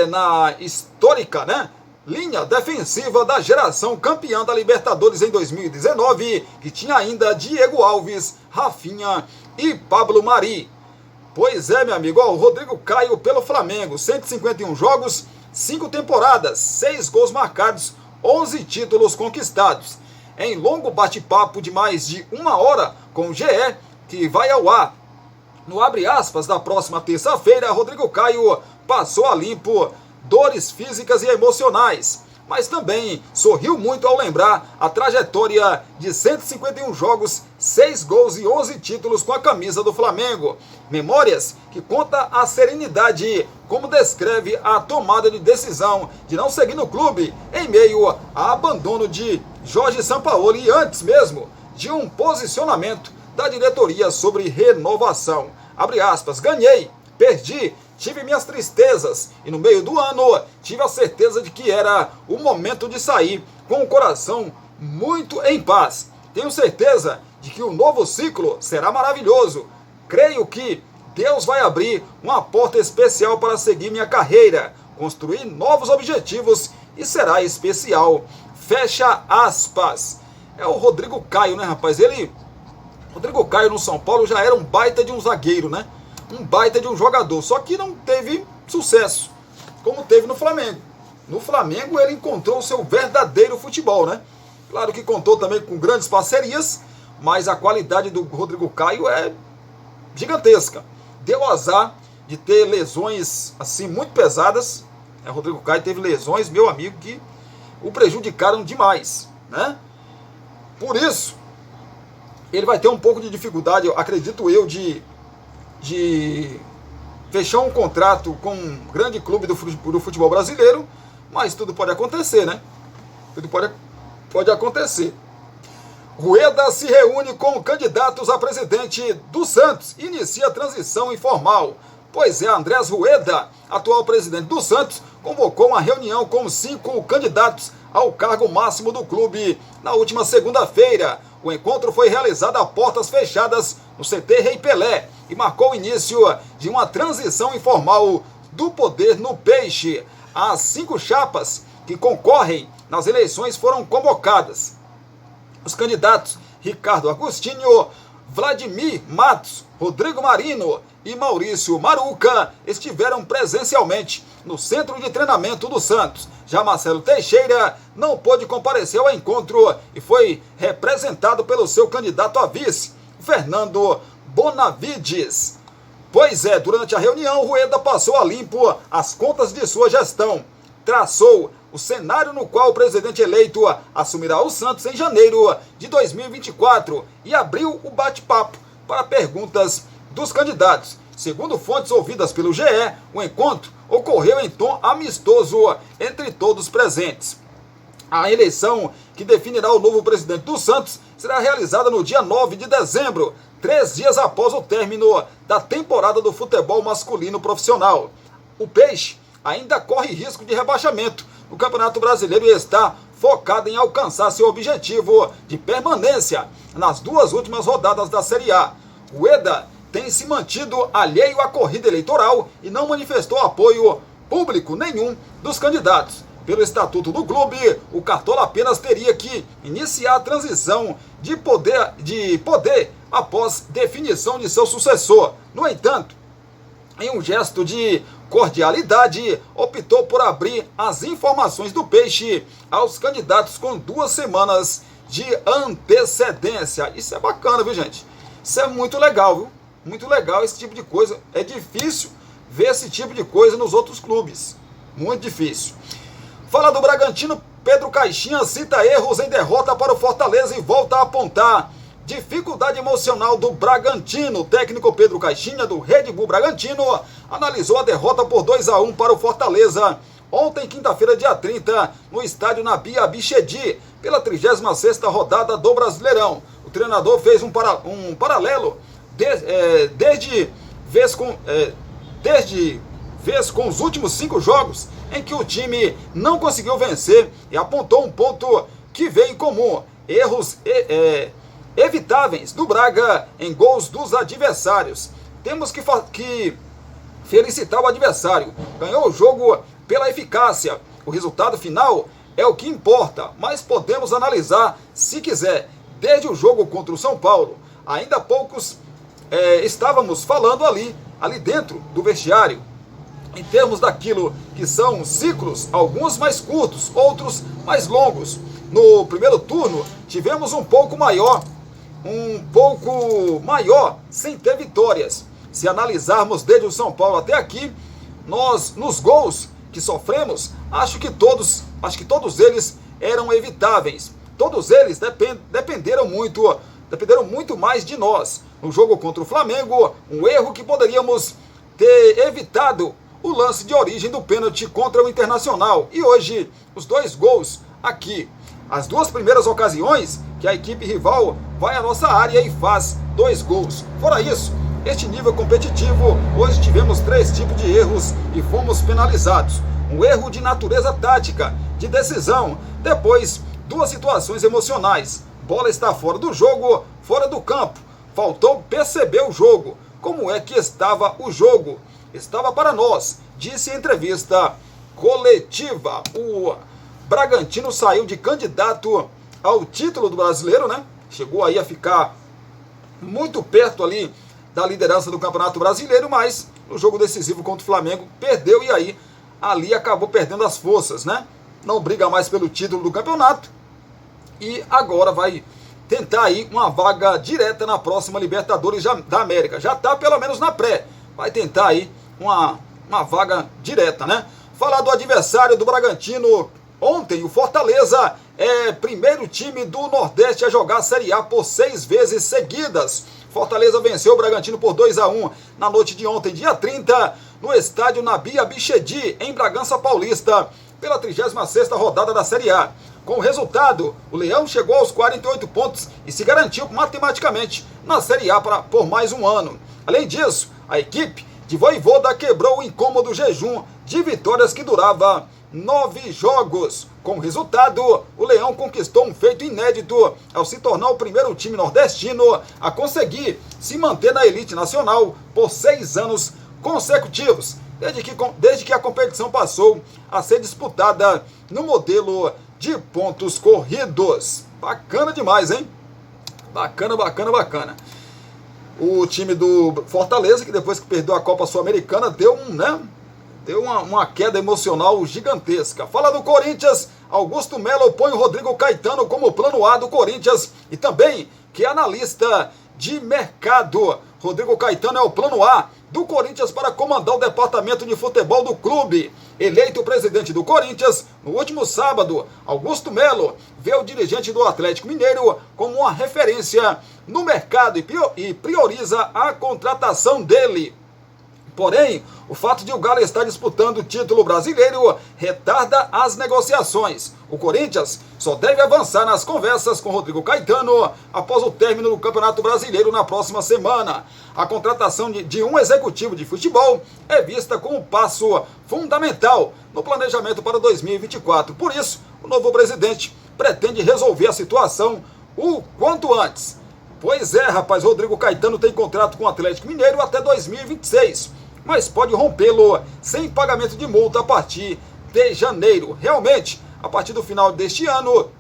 na histórica, né, linha defensiva da geração campeã da Libertadores em 2019, que tinha ainda Diego Alves, Rafinha e Pablo Mari. Pois é, meu amigo, ó, o Rodrigo Caio pelo Flamengo, 151 jogos, 5 temporadas, 6 gols marcados, 11 títulos conquistados. Em longo bate-papo de mais de 1 hora com o GE, que vai ao ar no abre aspas da próxima terça-feira, Rodrigo Caio passou a limpo dores físicas e emocionais, mas também sorriu muito ao lembrar a trajetória de 151 jogos, 6 gols e 11 títulos com a camisa do Flamengo. Memórias que conta a serenidade, como descreve a tomada de decisão de não seguir no clube em meio a abandono de Jorge Sampaoli e antes mesmo de um posicionamento da diretoria sobre renovação. Abre aspas, ganhei, perdi, tive minhas tristezas e no meio do ano tive a certeza de que era o momento de sair com o coração muito em paz. Tenho certeza de que o novo ciclo será maravilhoso. Creio que Deus vai abrir uma porta especial para seguir minha carreira, construir novos objetivos e será especial. Fecha aspas. É o Rodrigo Caio, né, rapaz? Rodrigo Caio no São Paulo já era um baita de um zagueiro, né? Um baita de um jogador, só que não teve sucesso, como teve no Flamengo. No Flamengo ele encontrou o seu verdadeiro futebol, né? Claro que contou também com grandes parcerias, mas a qualidade do Rodrigo Caio é gigantesca. Deu azar de ter lesões assim muito pesadas. Rodrigo Caio teve lesões, meu amigo, que o prejudicaram demais, né? Por isso, ele vai ter um pouco de dificuldade, acredito eu, de fechar um contrato com um grande clube do futebol brasileiro, mas tudo pode acontecer, né? Tudo pode acontecer. Rueda se reúne com candidatos a presidente do Santos e inicia a transição informal. Pois é, Andrés Rueda, atual presidente do Santos, convocou uma reunião com 5 candidatos ao cargo máximo do clube na última segunda-feira. O encontro foi realizado a portas fechadas no CT Rei Pelé e marcou o início de uma transição informal do poder no Peixe. As 5 chapas que concorrem nas eleições foram convocadas. Os candidatos Ricardo Agostinho, Vladimir Matos, Rodrigo Marino e Maurício Maruca estiveram presencialmente no centro de treinamento do Santos. Já Marcelo Teixeira não pôde comparecer ao encontro e foi representado pelo seu candidato a vice, Fernando Bonavides. Pois é, durante a reunião, Rueda passou a limpo as contas de sua gestão, traçou o cenário no qual o presidente eleito assumirá o Santos em janeiro de 2024 e abriu o bate-papo para perguntas dos candidatos. Segundo fontes ouvidas pelo GE, o encontro ocorreu em tom amistoso entre todos presentes. A eleição que definirá o novo presidente do Santos será realizada no dia 9 de dezembro, 3 dias após o término da temporada do futebol masculino profissional. O Peixe ainda corre risco de rebaixamento no Campeonato Brasileiro e está focado em alcançar seu objetivo de permanência nas 2 últimas rodadas da Série A. Rueda tem se mantido alheio à corrida eleitoral e não manifestou apoio público nenhum dos candidatos. Pelo estatuto do clube, o Cartola apenas teria que iniciar a transição de poder após definição de seu sucessor. No entanto, em um gesto de cordialidade, optou por abrir as informações do Peixe aos candidatos com 2 semanas de antecedência. Isso é bacana, viu, gente? Isso é muito legal, viu? Muito legal esse tipo de coisa. É difícil ver esse tipo de coisa nos outros clubes. Muito difícil. Fala do Bragantino, Pedro Caixinha cita erros em derrota para o Fortaleza e volta a apontar dificuldade emocional do Bragantino. O técnico Pedro Caixinha, do Red Bull Bragantino, analisou a derrota por 2-1 para o Fortaleza ontem, quinta-feira, dia 30, no estádio Nabi Abichedi, pela 36ª rodada do Brasileirão. O treinador fez um paralelo desde vez com os últimos 5 jogos em que o time não conseguiu vencer e apontou um ponto que vem em comum: erros evitáveis do Braga em gols dos adversários. Temos que felicitar o adversário. Ganhou o jogo pela eficácia. O resultado final é o que importa, mas podemos analisar, se quiser, desde o jogo contra o São Paulo. Ainda há poucos estávamos falando ali dentro do vestiário, em termos daquilo que são ciclos, alguns mais curtos, outros mais longos. No primeiro turno, tivemos um pouco maior sem ter vitórias. Se analisarmos desde o São Paulo até aqui, nós, nos gols que sofremos, acho que todos eles eram evitáveis. Todos eles dependeram muito mais de nós. No jogo contra o Flamengo, um erro que poderíamos ter evitado, o lance de origem do pênalti contra o Internacional. E hoje, os 2 gols aqui. As 2 primeiras ocasiões que a equipe rival vai à nossa área e faz 2 gols. Fora isso, este nível competitivo, hoje tivemos 3 tipos de erros e fomos penalizados. Um erro de natureza tática, de decisão, depois 2 situações emocionais. Bola está fora do jogo, fora do campo. Faltou perceber o jogo. Como é que estava o jogo? Estava para nós, disse em entrevista coletiva. O Bragantino saiu de candidato ao título do Brasileiro, né? Chegou aí a ficar muito perto ali da liderança do Campeonato Brasileiro, mas no jogo decisivo contra o Flamengo perdeu e aí ali acabou perdendo as forças, né? Não briga mais pelo título do campeonato e agora vai tentar aí uma vaga direta na próxima Libertadores da América. Já está pelo menos na pré, vai tentar aí uma vaga direta, né? Falar do adversário do Bragantino. Ontem o Fortaleza é primeiro time do Nordeste a jogar a Série A por 6 vezes seguidas. Fortaleza venceu o Bragantino por 2-1 na noite de ontem, dia 30, no estádio Nabi Abichedi, em Bragança Paulista, pela 36ª rodada da Série A. Com o resultado, o Leão chegou aos 48 pontos e se garantiu matematicamente na Série A por mais um ano. Além disso, a equipe de Vojvoda quebrou o incômodo jejum de vitórias que durava 9 jogos. Com o resultado, o Leão conquistou um feito inédito ao se tornar o primeiro time nordestino a conseguir se manter na elite nacional por 6 anos consecutivos, desde que a competição passou a ser disputada no modelo de pontos corridos. Bacana demais, hein? Bacana. O time do Fortaleza, que depois que perdeu a Copa Sul-Americana, deu uma queda emocional gigantesca. Fala do Corinthians, Augusto Melo põe o Rodrigo Caetano como plano A do Corinthians e também que é analista de mercado. Rodrigo Caetano é o plano A do Corinthians para comandar o departamento de futebol do clube. Eleito presidente do Corinthians, no último sábado, Augusto Melo vê o dirigente do Atlético Mineiro como uma referência no mercado e prioriza a contratação dele. Porém, o fato de o Galo estar disputando o título brasileiro retarda as negociações. O Corinthians só deve avançar nas conversas com Rodrigo Caetano após o término do Campeonato Brasileiro na próxima semana. A contratação de um executivo de futebol é vista como um passo fundamental no planejamento para 2024. Por isso, o novo presidente pretende resolver a situação o quanto antes. Pois é, rapaz, Rodrigo Caetano tem contrato com o Atlético Mineiro até 2026, mas pode rompê-lo sem pagamento de multa a partir de janeiro. Realmente, a partir do final deste ano,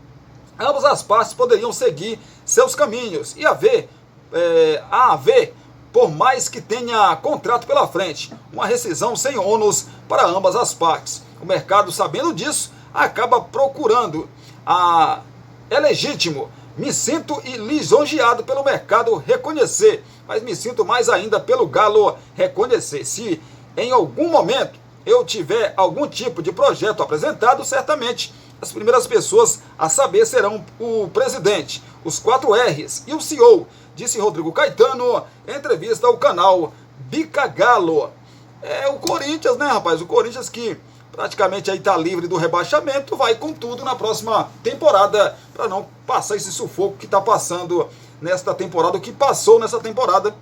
ambas as partes poderiam seguir seus caminhos e haver, por mais que tenha contrato pela frente, uma rescisão sem ônus para ambas as partes. O mercado, sabendo disso, acaba procurando. É legítimo. Me sinto lisonjeado pelo mercado reconhecer, mas me sinto mais ainda pelo Galo reconhecer. Se em algum momento eu tiver algum tipo de projeto apresentado, certamente as primeiras pessoas a saber serão o presidente, os 4 R's e o CEO, disse Rodrigo Caetano em entrevista ao canal Bica Galo. É o Corinthians, né, rapaz? O Corinthians que praticamente aí está livre do rebaixamento, vai com tudo na próxima temporada, para não passar esse sufoco que está passando nesta temporada, o que passou nessa temporada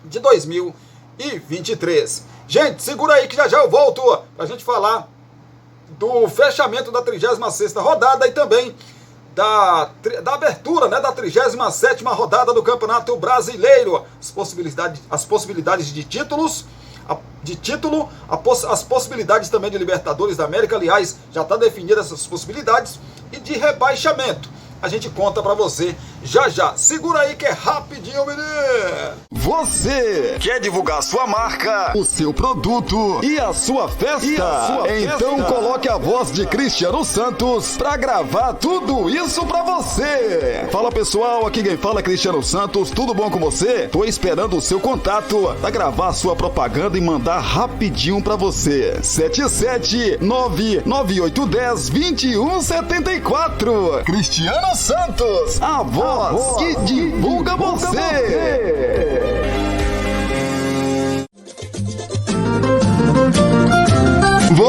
de 2023. Gente, segura aí que já eu volto para a gente falar do fechamento da 36ª rodada e também da abertura, né, da 37ª rodada do Campeonato Brasileiro. As possibilidades de títulos, as possibilidades também de Libertadores da América, aliás, já está definida essas possibilidades, e de rebaixamento. A gente conta pra você já. Segura aí que é rapidinho, menino! Você quer divulgar sua marca, o seu produto e a sua festa? Então coloque a voz de Cristiano Santos pra gravar tudo isso pra você. Fala pessoal, aqui quem fala é Cristiano Santos, tudo bom com você? Tô esperando o seu contato pra gravar sua propaganda e mandar rapidinho pra você. 77998102174. Cristiano Santos, a voz que divulga você.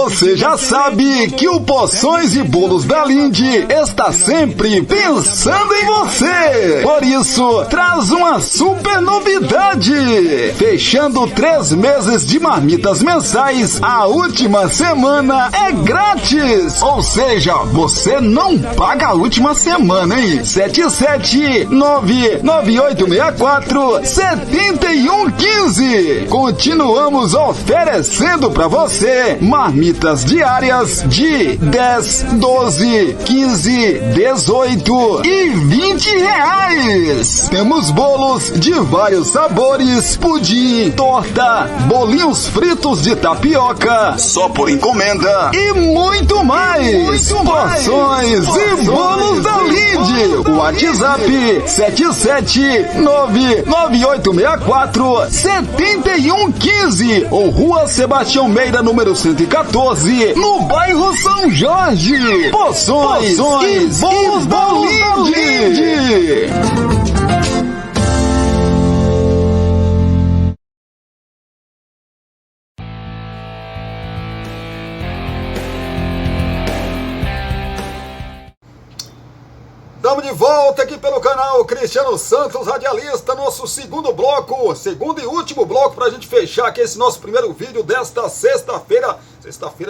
Você já sabe que o Poções e Bolos da Linde está sempre pensando em você. Por isso, traz uma super novidade. Fechando 3 meses de marmitas mensais, a última semana é grátis. Ou seja, você não paga a última semana, hein? 77998647115. Continuamos oferecendo para você marmitas diárias de 10, 12, 15, 18 e 20 reais. Temos bolos de vários sabores, pudim, torta, bolinhos fritos de tapioca, só por encomenda e muito mais. Porções e Bolos da Linde. WhatsApp 77998647115 ou Rua Sebastião Meira, número 114, no bairro São Jorge. Poções e Bolos da Linde. Estamos de volta aqui pelo canal Cristiano Santos Radialista, nosso segundo bloco, segundo e último bloco para a gente fechar aqui esse nosso primeiro vídeo desta sexta-feira,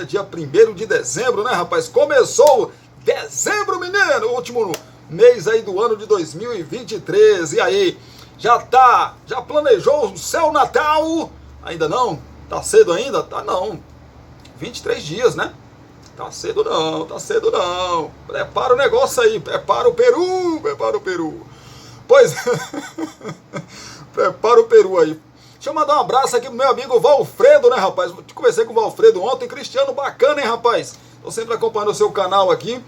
dia 1º de dezembro, né, rapaz? Começou dezembro, menino, o último mês aí do ano de 2023, e aí, já planejou o seu Natal? Ainda não? Tá cedo ainda? Tá não, 23 dias, né? Tá cedo não. Prepara o negócio aí, prepara o peru. Pois, prepara o peru aí. Deixa eu mandar um abraço aqui pro meu amigo Valfredo, né, rapaz? Eu conversei com o Valfredo ontem, Cristiano, bacana, hein, rapaz? Tô sempre acompanhando o seu canal aqui,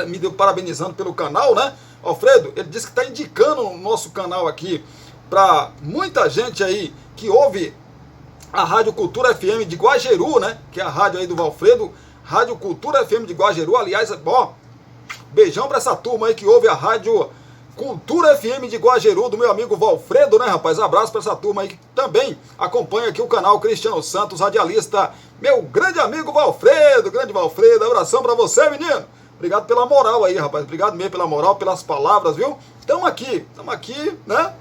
me deu parabenizando pelo canal, né? Alfredo, ele disse que tá indicando o nosso canal aqui pra muita gente aí que ouve a Rádio Cultura FM de Guajeru, né? Que é a rádio aí do Valfredo, Rádio Cultura FM de Guajeru. Aliás, ó, beijão pra essa turma aí que ouve a Rádio Cultura FM de Guajeru, do meu amigo Valfredo, né, rapaz? Abraço pra essa turma aí que também acompanha aqui o canal Cristiano Santos Radialista. Meu grande amigo Valfredo, abração pra você, menino. Obrigado pela moral aí, rapaz. Obrigado mesmo pela moral, pelas palavras, viu? Estamos aqui, né?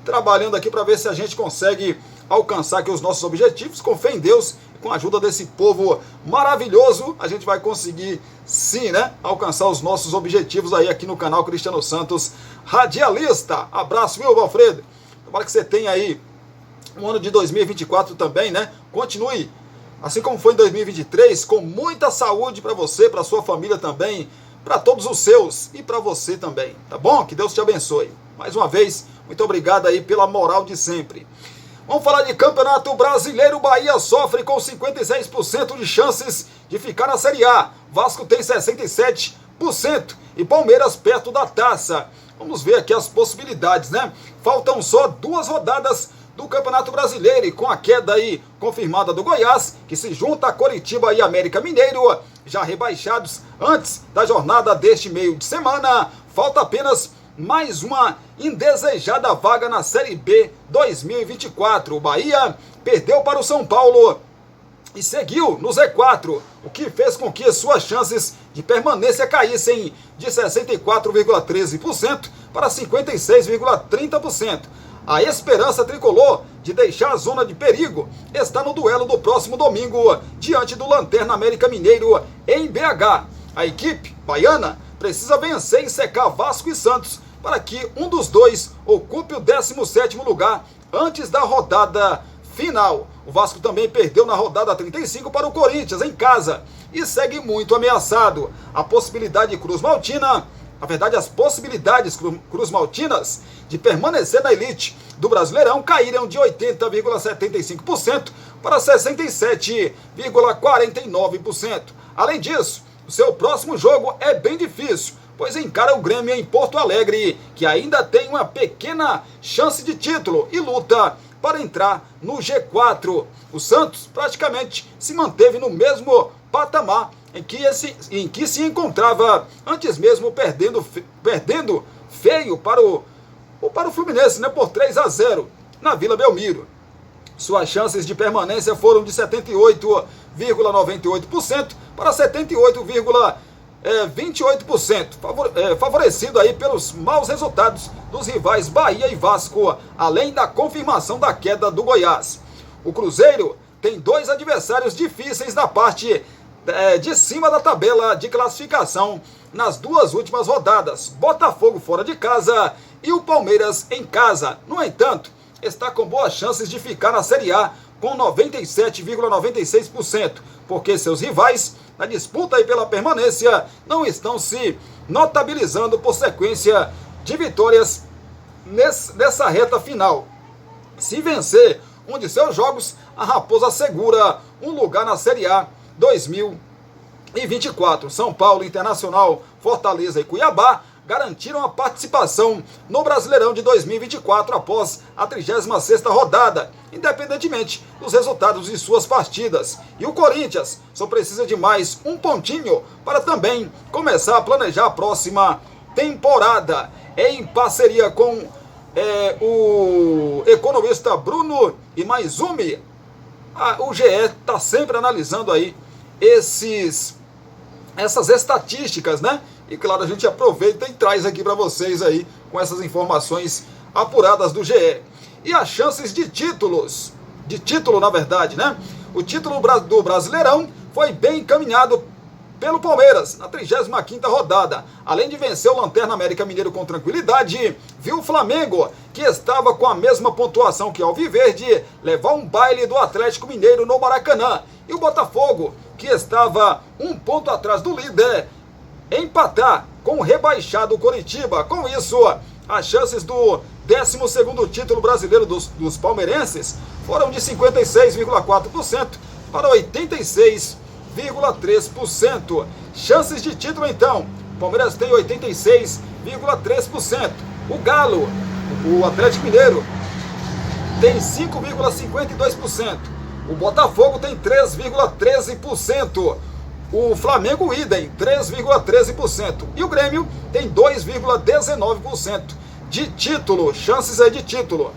Trabalhando aqui pra ver se a gente consegue alcançar aqui os nossos objetivos, com fé em Deus. Com a ajuda desse povo maravilhoso, a gente vai conseguir, sim, né, alcançar os nossos objetivos aí aqui no canal Cristiano Santos Radialista. Abraço, viu, Valfredo? Tomara que você tenha aí um ano de 2024 também, né? Continue, assim como foi em 2023, com muita saúde para você, para sua família também, para todos os seus e para você também, tá bom? Que Deus te abençoe. Mais uma vez, muito obrigado aí pela moral de sempre. Vamos falar de Campeonato Brasileiro. Bahia sofre com 56% de chances de ficar na Série A. Vasco tem 67% e Palmeiras perto da taça. Vamos ver aqui as possibilidades, né? Faltam só 2 rodadas do Campeonato Brasileiro e com a queda aí confirmada do Goiás, que se junta a Coritiba e América Mineiro, já rebaixados antes da jornada deste meio de semana, falta apenas mais uma indesejada vaga na Série B 2024. O Bahia perdeu para o São Paulo e seguiu no Z4, o que fez com que suas chances de permanência caíssem de 64,13% para 56,30%. A esperança tricolor de deixar a zona de perigo está no duelo do próximo domingo, diante do Lanterna América Mineiro em BH. A equipe baiana precisa vencer e secar Vasco e Santos para que um dos dois ocupe o 17º lugar antes da rodada final. O Vasco também perdeu na rodada 35 para o Corinthians em casa e segue muito ameaçado. A possibilidade cruzmaltina, na verdade as possibilidades cruzmaltinas de permanecer na elite do Brasileirão caíram de 80,75% para 67,49%. Além disso, o seu próximo jogo é bem difícil, pois encara o Grêmio em Porto Alegre, que ainda tem uma pequena chance de título e luta para entrar no G4. O Santos praticamente se manteve no mesmo patamar em que se encontrava antes mesmo, perdendo feio para o Fluminense, né, por 3-0 na Vila Belmiro. Suas chances de permanência foram de 78,98% para 78,28%, favorecido aí pelos maus resultados dos rivais Bahia e Vasco, além da confirmação da queda do Goiás. O Cruzeiro tem 2 adversários difíceis na parte de cima da tabela de classificação nas 2 últimas rodadas: Botafogo fora de casa e o Palmeiras em casa. No entanto, está com boas chances de ficar na Série A com 97,96%, porque seus rivais na disputa aí pela permanência não estão se notabilizando por sequência de vitórias nessa reta final. Se vencer um de seus jogos, a Raposa assegura um lugar na Série A 2024. São Paulo, Internacional, Fortaleza e Cuiabá garantiram a participação no Brasileirão de 2024 após a 36ª rodada, independentemente dos resultados de suas partidas. E o Corinthians só precisa de mais um pontinho para também começar a planejar a próxima temporada. Em parceria com o economista Bruno Imaizumi, o GE está sempre analisando aí essas estatísticas, né? E claro, a gente aproveita e traz aqui para vocês aí com essas informações apuradas do GE. E as chances de título na verdade, né? O título do Brasileirão foi bem encaminhado pelo Palmeiras na 35ª rodada. Além de vencer o Lanterna América Mineiro com tranquilidade, viu o Flamengo, que estava com a mesma pontuação que o Alviverde, levar um baile do Atlético Mineiro no Maracanã. E o Botafogo, que estava um ponto atrás do líder, empatar com o rebaixado Coritiba. Com isso, as chances do 12º título brasileiro dos palmeirenses foram de 56,4% para 86,3%. Chances de título, então, o Palmeiras tem 86,3%. O Galo, o Atlético Mineiro, tem 5,52%. O Botafogo tem 3,13%. O Flamengo, idem, 3,13%. E o Grêmio tem 2,19% de título, chances aí de título.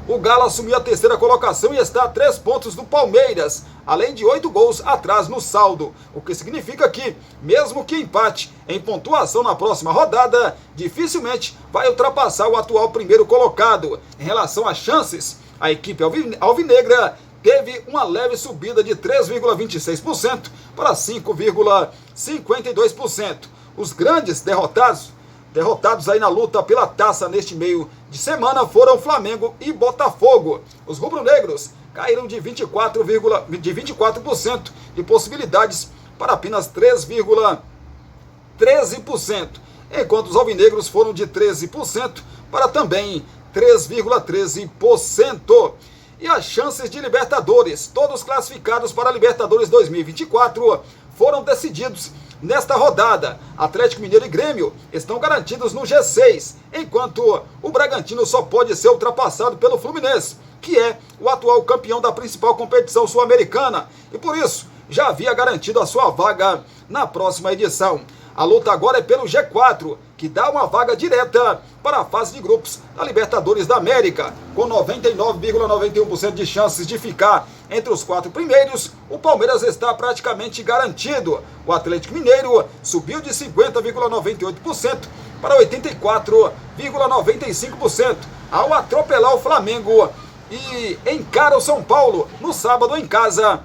O Galo assumiu a 3ª colocação e está a 3 pontos do Palmeiras, além de 8 gols atrás no saldo. O que significa que, mesmo que empate em pontuação na próxima rodada, dificilmente vai ultrapassar o atual primeiro colocado. Em relação às chances, a equipe alvinegra teve uma leve subida de 3,26% para 5,52%. Os grandes derrotados aí na luta pela taça neste meio de semana foram Flamengo e Botafogo. Os rubro-negros caíram de 24% de possibilidades para apenas 3,13%, enquanto os alvinegros foram de 13% para também 3,13%. E as chances de Libertadores, todos classificados para a Libertadores 2024, foram decididos nesta rodada. Atlético Mineiro e Grêmio estão garantidos no G6, enquanto o Bragantino só pode ser ultrapassado pelo Fluminense, que é o atual campeão da principal competição sul-americana, e por isso já havia garantido a sua vaga na próxima edição. A luta agora é pelo G4, que dá uma vaga direta para a fase de grupos da Libertadores da América. Com 99,91% de chances de ficar entre os 4 primeiros, o Palmeiras está praticamente garantido. O Atlético Mineiro subiu de 50,98% para 84,95% ao atropelar o Flamengo e encara o São Paulo no sábado em casa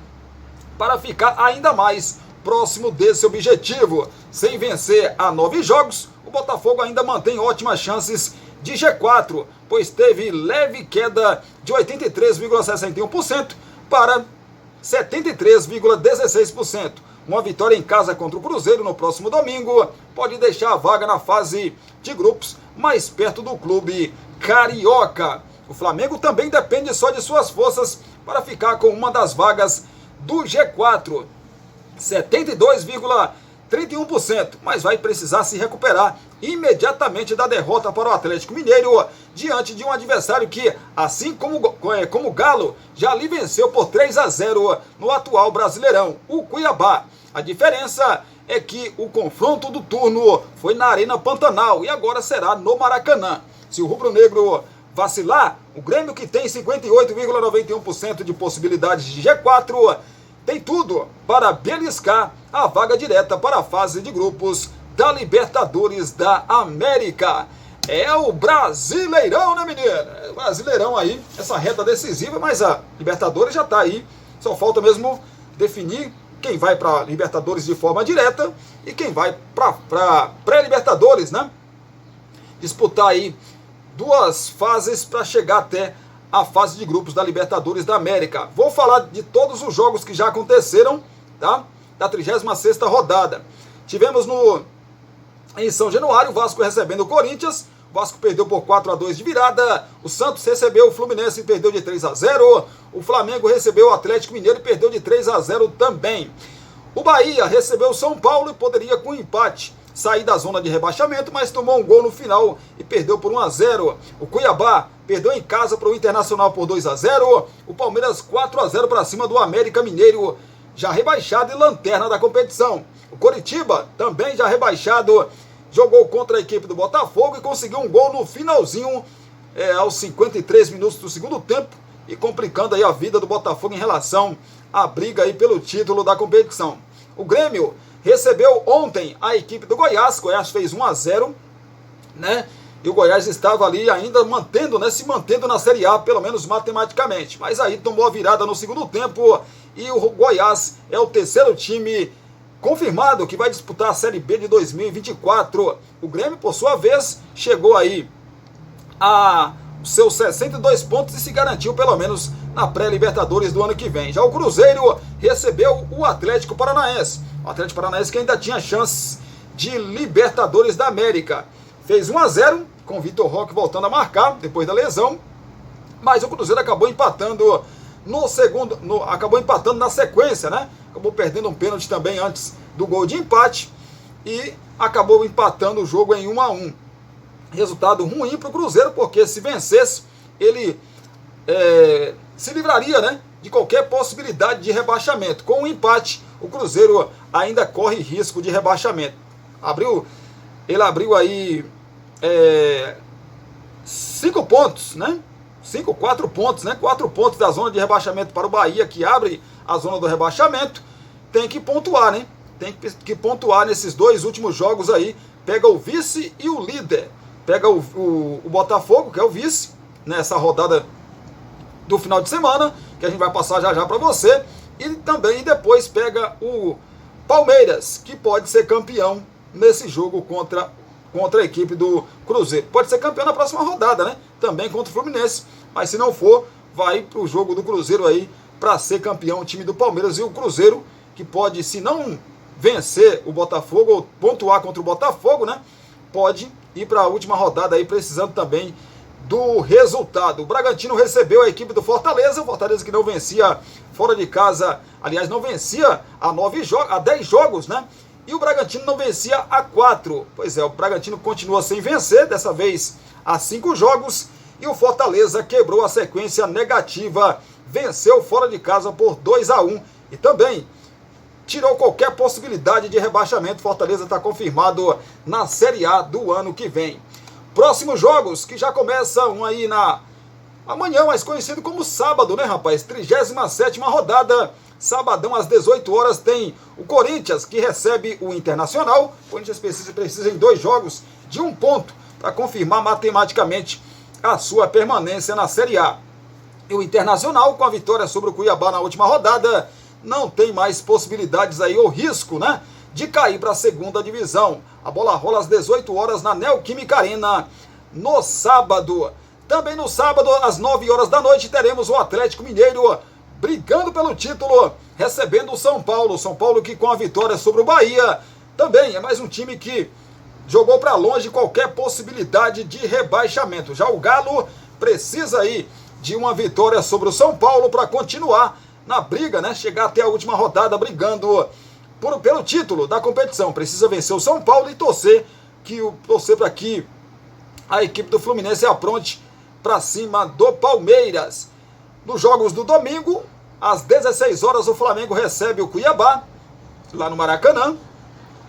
para ficar ainda mais próximo desse objetivo. Sem vencer há 9 jogos, o Botafogo ainda mantém ótimas chances de G4, pois teve leve queda de 83,61% para 73,16%. Uma vitória em casa contra o Cruzeiro no próximo domingo pode deixar a vaga na fase de grupos mais perto do clube carioca. O Flamengo também depende só de suas forças para ficar com uma das vagas do G4. 72,31%, mas vai precisar se recuperar imediatamente da derrota para o Atlético Mineiro, diante de um adversário que, assim como o Galo, já lhe venceu por 3-0 no atual Brasileirão, o Cuiabá. A diferença é que o confronto do turno foi na Arena Pantanal e agora será no Maracanã. Se o rubro-negro vacilar, o Grêmio, que tem 58,91% de possibilidades de G4, tem tudo para beliscar a vaga direta para a fase de grupos da Libertadores da América. É o Brasileirão, né, menina? É o Brasileirão aí, essa reta decisiva, mas a Libertadores já está aí. Só falta mesmo definir quem vai para a Libertadores de forma direta e quem vai para pré-Libertadores, né? Disputar aí 2 fases para chegar até a fase de grupos da Libertadores da América. Vou falar de todos os jogos que já aconteceram, tá? Da 36ª rodada. Tivemos em São Januário, o Vasco recebendo o Corinthians. O Vasco perdeu por 4-2 de virada. O Santos recebeu o Fluminense e perdeu de 3-0. O Flamengo recebeu o Atlético Mineiro e perdeu de 3-0 também. O Bahia recebeu o São Paulo e poderia, com empate, sair da zona de rebaixamento, mas tomou um gol no final e perdeu por 1-0. O Cuiabá perdeu em casa para o Internacional por 2-0. O Palmeiras 4-0 para cima do América Mineiro, já rebaixado e lanterna da competição. O Coritiba, também já rebaixado, jogou contra a equipe do Botafogo e conseguiu um gol no finalzinho, aos 53 minutos do segundo tempo, e complicando aí a vida do Botafogo em relação à briga aí pelo título da competição. O Grêmio recebeu ontem a equipe do Goiás. Goiás fez 1-0, né? E o Goiás estava ali ainda se mantendo na Série A, pelo menos matematicamente. Mas aí tomou a virada no segundo tempo e o Goiás é o terceiro time confirmado que vai disputar a Série B de 2024. O Grêmio, por sua vez, chegou aí a seus 62 pontos e se garantiu pelo menos na pré-Libertadores do ano que vem. Já o Cruzeiro recebeu o Atlético Paranaense. O Atlético Paranaense que ainda tinha chances de Libertadores da América. Fez 1-0, com o Vitor Roque voltando a marcar depois da lesão. Mas o Cruzeiro acabou empatando acabou empatando na sequência, né? Acabou perdendo um pênalti também antes do gol de empate e acabou empatando o jogo em 1-1. Resultado ruim para o Cruzeiro, porque se vencesse, ele se livraria, né, de qualquer possibilidade de rebaixamento. Com o empate, o Cruzeiro ainda corre risco de rebaixamento. Ele abriu aí 5 pontos, né? 4 pontos, né? 4 pontos da zona de rebaixamento para o Bahia, que abre a zona do rebaixamento. Tem que pontuar, né? Tem que pontuar nesses 2 últimos jogos aí. Pega o vice e o líder. Pega o Botafogo, que é o vice, nessa rodada do final de semana, que a gente vai passar já para você. E também depois pega o Palmeiras, que pode ser campeão nesse jogo contra a equipe do Cruzeiro. Pode ser campeão na próxima rodada, né? Também contra o Fluminense. Mas se não for, vai para o jogo do Cruzeiro aí para ser campeão o time do Palmeiras. E o Cruzeiro, que pode, se não vencer o Botafogo, ou pontuar contra o Botafogo, né? Pode ir para a última rodada aí, precisando também do resultado. O Bragantino recebeu a equipe do Fortaleza. O Fortaleza que não vencia fora de casa, aliás, não vencia há 10 jogos, né? E o Bragantino não vencia há 4. Pois é, o Bragantino continua sem vencer, dessa vez há 5 jogos. E o Fortaleza quebrou a sequência negativa, venceu fora de casa por 2-1. E também tirou qualquer possibilidade de rebaixamento. Fortaleza está confirmado na Série A do ano que vem. Próximos jogos que já começam aí amanhã, mais conhecido como sábado, né, rapaz? 37ª rodada. Sabadão, às 18 horas, tem o Corinthians, que recebe o Internacional. O Corinthians precisa em 2 jogos de 1 ponto para confirmar matematicamente a sua permanência na Série A. E o Internacional, com a vitória sobre o Cuiabá na última rodada, não tem mais possibilidades aí, ou risco, né, de cair para a 2ª divisão. A bola rola às 18 horas na Neoquímica Arena, no sábado. Também no sábado, às 9 horas da noite, teremos o Atlético Mineiro brigando pelo título, recebendo o São Paulo. São Paulo que, com a vitória sobre o Bahia, também é mais um time que jogou para longe qualquer possibilidade de rebaixamento. Já o Galo precisa aí de uma vitória sobre o São Paulo para continuar na briga, né? Chegar até a última rodada brigando pelo título da competição. Precisa vencer o São Paulo e torcer para que a equipe do Fluminense apronte para cima do Palmeiras. Nos jogos do domingo, às 16 horas, o Flamengo recebe o Cuiabá, lá no Maracanã.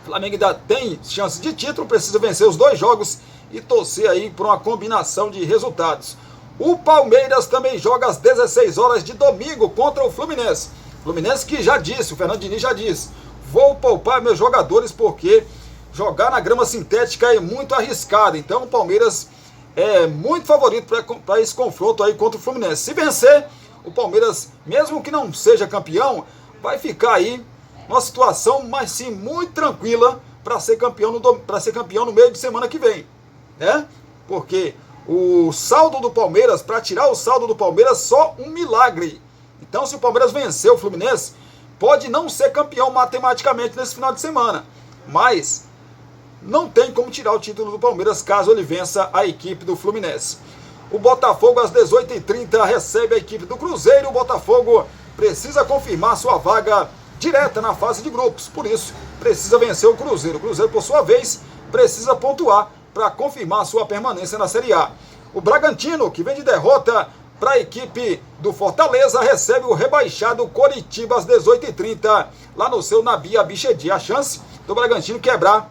O Flamengo ainda tem chance de título, precisa vencer os 2 jogos e torcer aí por uma combinação de resultados. O Palmeiras também joga às 16 horas de domingo contra o Fluminense. Fluminense que já disse, o Fernando Diniz já disse, vou poupar meus jogadores porque jogar na grama sintética é muito arriscado. Então o Palmeiras é muito favorito para esse confronto aí contra o Fluminense. Se vencer, o Palmeiras, mesmo que não seja campeão, vai ficar aí numa situação, mas sim, muito tranquila para ser campeão no meio de semana que vem, né? Porque o saldo do Palmeiras, para tirar o saldo do Palmeiras, só um milagre. Então, se o Palmeiras vencer o Fluminense, pode não ser campeão matematicamente nesse final de semana, mas não tem como tirar o título do Palmeiras caso ele vença a equipe do Fluminense. O Botafogo às 18h30 recebe a equipe do Cruzeiro. O Botafogo precisa confirmar sua vaga direta na fase de grupos, por isso precisa vencer o Cruzeiro. O Cruzeiro, por sua vez, precisa pontuar para confirmar sua permanência na Série A. O Bragantino, que vem de derrota para a equipe do Fortaleza, recebe o rebaixado Coritiba às 18h30 lá no seu Nabi Abichedi. A chance do Bragantino quebrar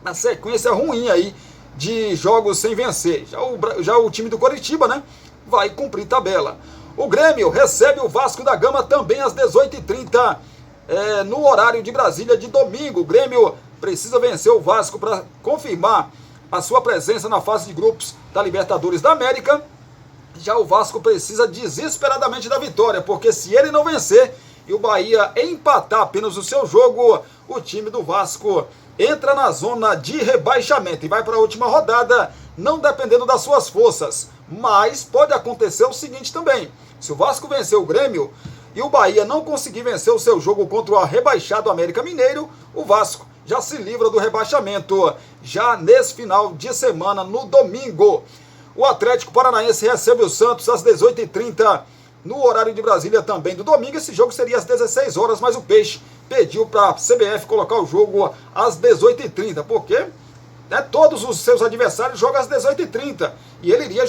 na sequência ruim aí de jogos sem vencer. Já o time do Coritiba, né, vai cumprir tabela. O Grêmio recebe o Vasco da Gama também às 18h30 no horário de Brasília de domingo. O Grêmio precisa vencer o Vasco para confirmar a sua presença na fase de grupos da Libertadores da América. Já o Vasco precisa desesperadamente da vitória, porque se ele não vencer e o Bahia empatar apenas o seu jogo, o time do Vasco entra na zona de rebaixamento e vai para a última rodada, não dependendo das suas forças. Mas pode acontecer o seguinte também: se o Vasco vencer o Grêmio e o Bahia não conseguir vencer o seu jogo contra o rebaixado América Mineiro, o Vasco já se livra do rebaixamento, já nesse final de semana, no domingo. O Atlético Paranaense recebe o Santos às 18h30, no horário de Brasília também do domingo. Esse jogo seria às 16 horas, mas o Peixe pediu para a CBF colocar o jogo às 18h30, porque todos os seus adversários jogam às 18h30, e ele iria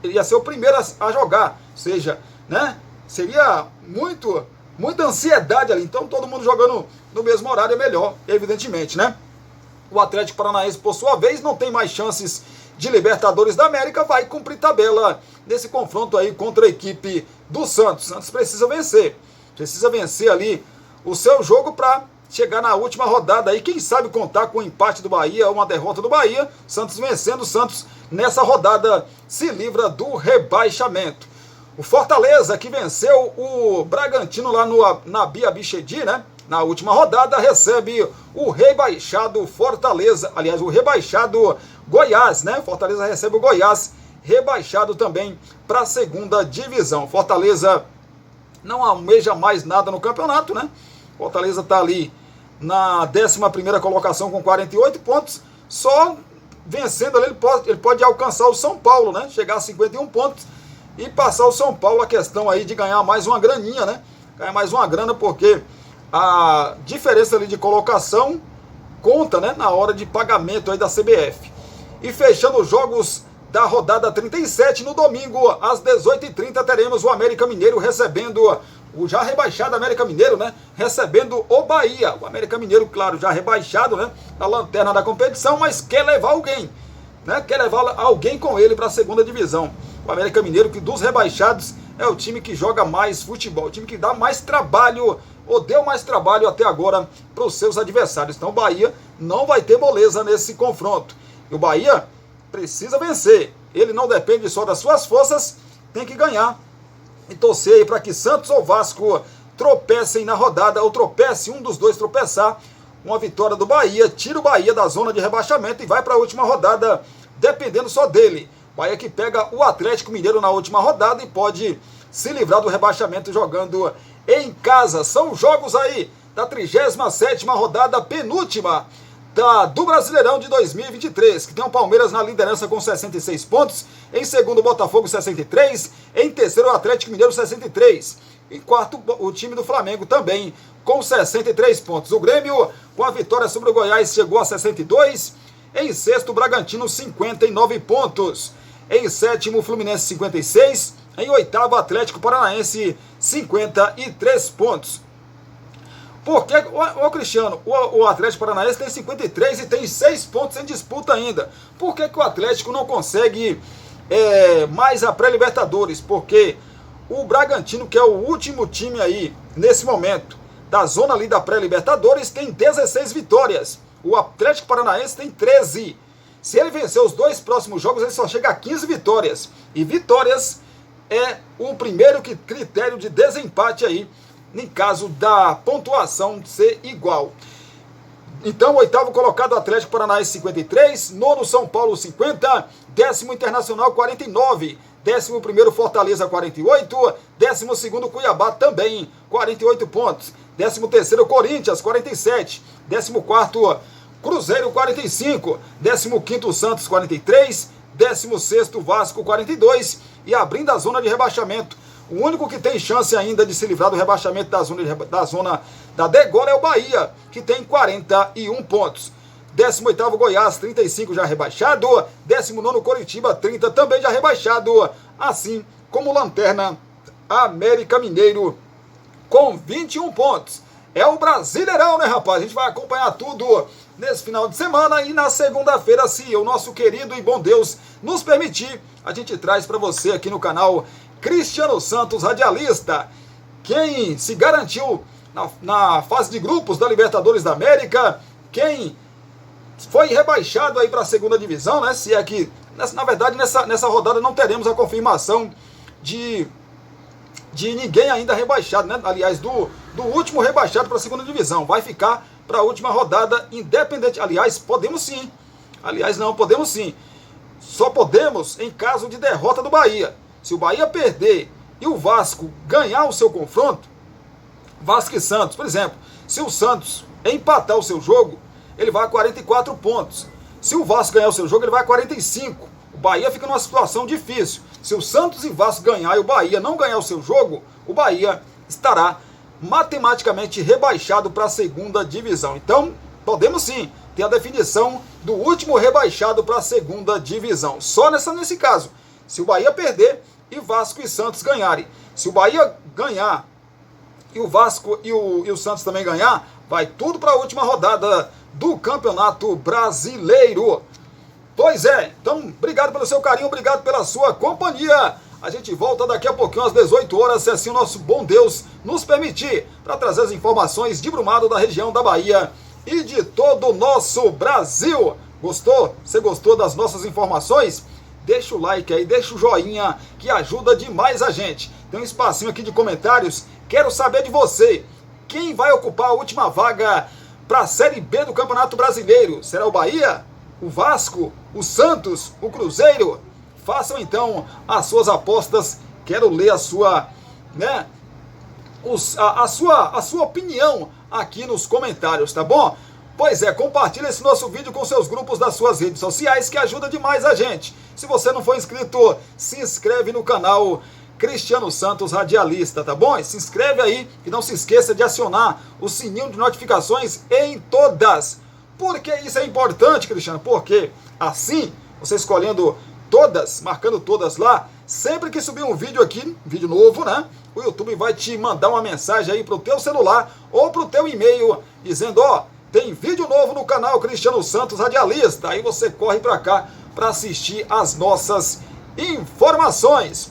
iria ser o primeiro a jogar, ou seja, né, seria muita ansiedade ali. Então todo mundo jogando no mesmo horário é melhor, evidentemente, né? O Atlético Paranaense, por sua vez, não tem mais chances de Libertadores da América, vai cumprir tabela nesse confronto aí contra a equipe do Santos. O Santos precisa vencer ali o seu jogo para chegar na última rodada aí, quem sabe contar com o empate do Bahia ou uma derrota do Bahia. Santos vencendo, o Santos nessa rodada se livra do rebaixamento. O Fortaleza, que venceu o Bragantino lá no Nabi Abichedi, né, na última rodada, recebe o rebaixado Fortaleza, aliás, o rebaixado Goiás, né? Fortaleza recebe o Goiás, rebaixado também para a segunda divisão. Fortaleza não almeja mais nada no campeonato, né? Fortaleza está ali na 11ª colocação com 48 pontos, só vencendo ali ele pode alcançar o São Paulo, né? Chegar a 51 pontos e passar o São Paulo. A questão aí de ganhar mais uma graninha, né? Ganhar mais uma grana, porque a diferença ali de colocação conta, né, na hora de pagamento aí da CBF. E fechando os jogos da rodada 37, no domingo, às 18h30, teremos o América Mineiro recebendo o já rebaixado América Mineiro, né, recebendo o Bahia. O América Mineiro, claro, já rebaixado, né, na lanterna da competição, mas quer levar alguém, né, quer levar alguém com ele para a segunda divisão. O América Mineiro, que dos rebaixados é o time que joga mais futebol, o time que dá mais trabalho, ou deu mais trabalho até agora para os seus adversários. Então o Bahia não vai ter moleza nesse confronto. E o Bahia precisa vencer. Ele não depende só das suas forças, tem que ganhar. E torcer aí para que Santos ou Vasco tropecem na rodada, ou tropece, um dos dois tropeçar. Uma vitória do Bahia, tira o Bahia da zona de rebaixamento e vai para a última rodada, dependendo só dele. Bahia que pega o Atlético Mineiro na última rodada e pode se livrar do rebaixamento jogando em casa. São jogos aí da 37ª rodada, penúltima do Brasileirão de 2023, que tem o Palmeiras na liderança com 66 pontos, em segundo o Botafogo 63, em terceiro o Atlético Mineiro 63, em quarto o time do Flamengo também com 63 pontos. O Grêmio, com a vitória sobre o Goiás, chegou a 62, em sexto o Bragantino 59 pontos, em sétimo o Fluminense 56, em oitavo o Atlético Paranaense 53 pontos. Porque, Cristiano, o Atlético Paranaense tem 53 e tem 6 pontos em disputa ainda. Por que o Atlético não consegue mais a pré-Libertadores, porque o Bragantino, que é o último time aí, nesse momento, da zona ali da pré-Libertadores, tem 16 vitórias. O Atlético Paranaense tem 13. Se ele vencer os 2 próximos jogos, ele só chega a 15 vitórias. E vitórias é o primeiro critério de desempate aí, em caso da pontuação ser igual. Então, o 8º colocado, Atlético Paranaense, 53, 9º São Paulo, 50, 10º Internacional, 49, 11º Fortaleza, 48, 12º Cuiabá, também 48 pontos, 13º Corinthians, 47, 14º Cruzeiro, 45, 15º Santos, 43, 16º Vasco, 42, e abrindo a zona de rebaixamento, o único que tem chance ainda de se livrar do rebaixamento da zona da degola é o Bahia, que tem 41 pontos. 18º Goiás, 35 já rebaixado. 19º Coritiba, 30 também já rebaixado. Assim como lanterna América Mineiro com 21 pontos. É o Brasileirão, né, rapaz? A gente vai acompanhar tudo nesse final de semana e na segunda-feira, se o nosso querido e bom Deus nos permitir, a gente traz para você aqui no canal Cristiano Santos, radialista, quem se garantiu na fase de grupos da Libertadores da América, quem foi rebaixado aí para a segunda divisão, né? Se é que, na verdade, nessa rodada não teremos a confirmação de ninguém ainda rebaixado, né? Aliás, do último rebaixado para a segunda divisão. Vai ficar para a última rodada independente. Aliás, podemos sim. Aliás, não, podemos sim. Só podemos em caso de derrota do Bahia. Se o Bahia perder e o Vasco ganhar o seu confronto, Vasco e Santos, por exemplo, se o Santos empatar o seu jogo, ele vai a 44 pontos. Se o Vasco ganhar o seu jogo, ele vai a 45. O Bahia fica numa situação difícil. Se o Santos e Vasco ganhar e o Bahia não ganhar o seu jogo, o Bahia estará matematicamente rebaixado para a segunda divisão. Então, podemos sim ter a definição do último rebaixado para a segunda divisão. Só nesse caso. Se o Bahia perder e Vasco e Santos ganharem. Se o Bahia ganhar e o Vasco e o Santos também ganhar, vai tudo para a última rodada do Campeonato Brasileiro. Pois é, então obrigado pelo seu carinho, obrigado pela sua companhia. A gente volta daqui a pouquinho às 18 horas, se assim o nosso bom Deus nos permitir, para trazer as informações de Brumado, da região da Bahia e de todo o nosso Brasil. Gostou? Você gostou das nossas informações? Deixa o like aí, deixa o joinha, que ajuda demais a gente. Tem um espacinho aqui de comentários. Quero saber de você. Quem vai ocupar a última vaga para a Série B do Campeonato Brasileiro? Será o Bahia? O Vasco? O Santos? O Cruzeiro? Façam então as suas apostas. Quero ler a sua, né, a sua opinião aqui nos comentários, tá bom? Pois é, compartilha esse nosso vídeo com seus grupos das suas redes sociais, que ajuda demais a gente. Se você não for inscrito, se inscreve no canal Cristiano Santos Radialista, tá bom? E se inscreve aí e não se esqueça de acionar o sininho de notificações em todas. Por que isso é importante, Cristiano? Porque assim, você escolhendo todas, marcando todas lá, sempre que subir um vídeo aqui, vídeo novo, né? O YouTube vai te mandar uma mensagem aí pro teu celular ou pro teu e-mail, dizendo, ó, tem vídeo novo no canal Cristiano Santos Radialista. Aí você corre para cá para assistir as nossas informações.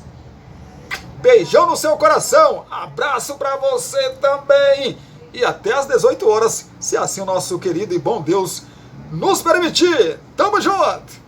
Beijão no seu coração, abraço para você também. E até às 18 horas, se assim o nosso querido e bom Deus nos permitir. Tamo junto!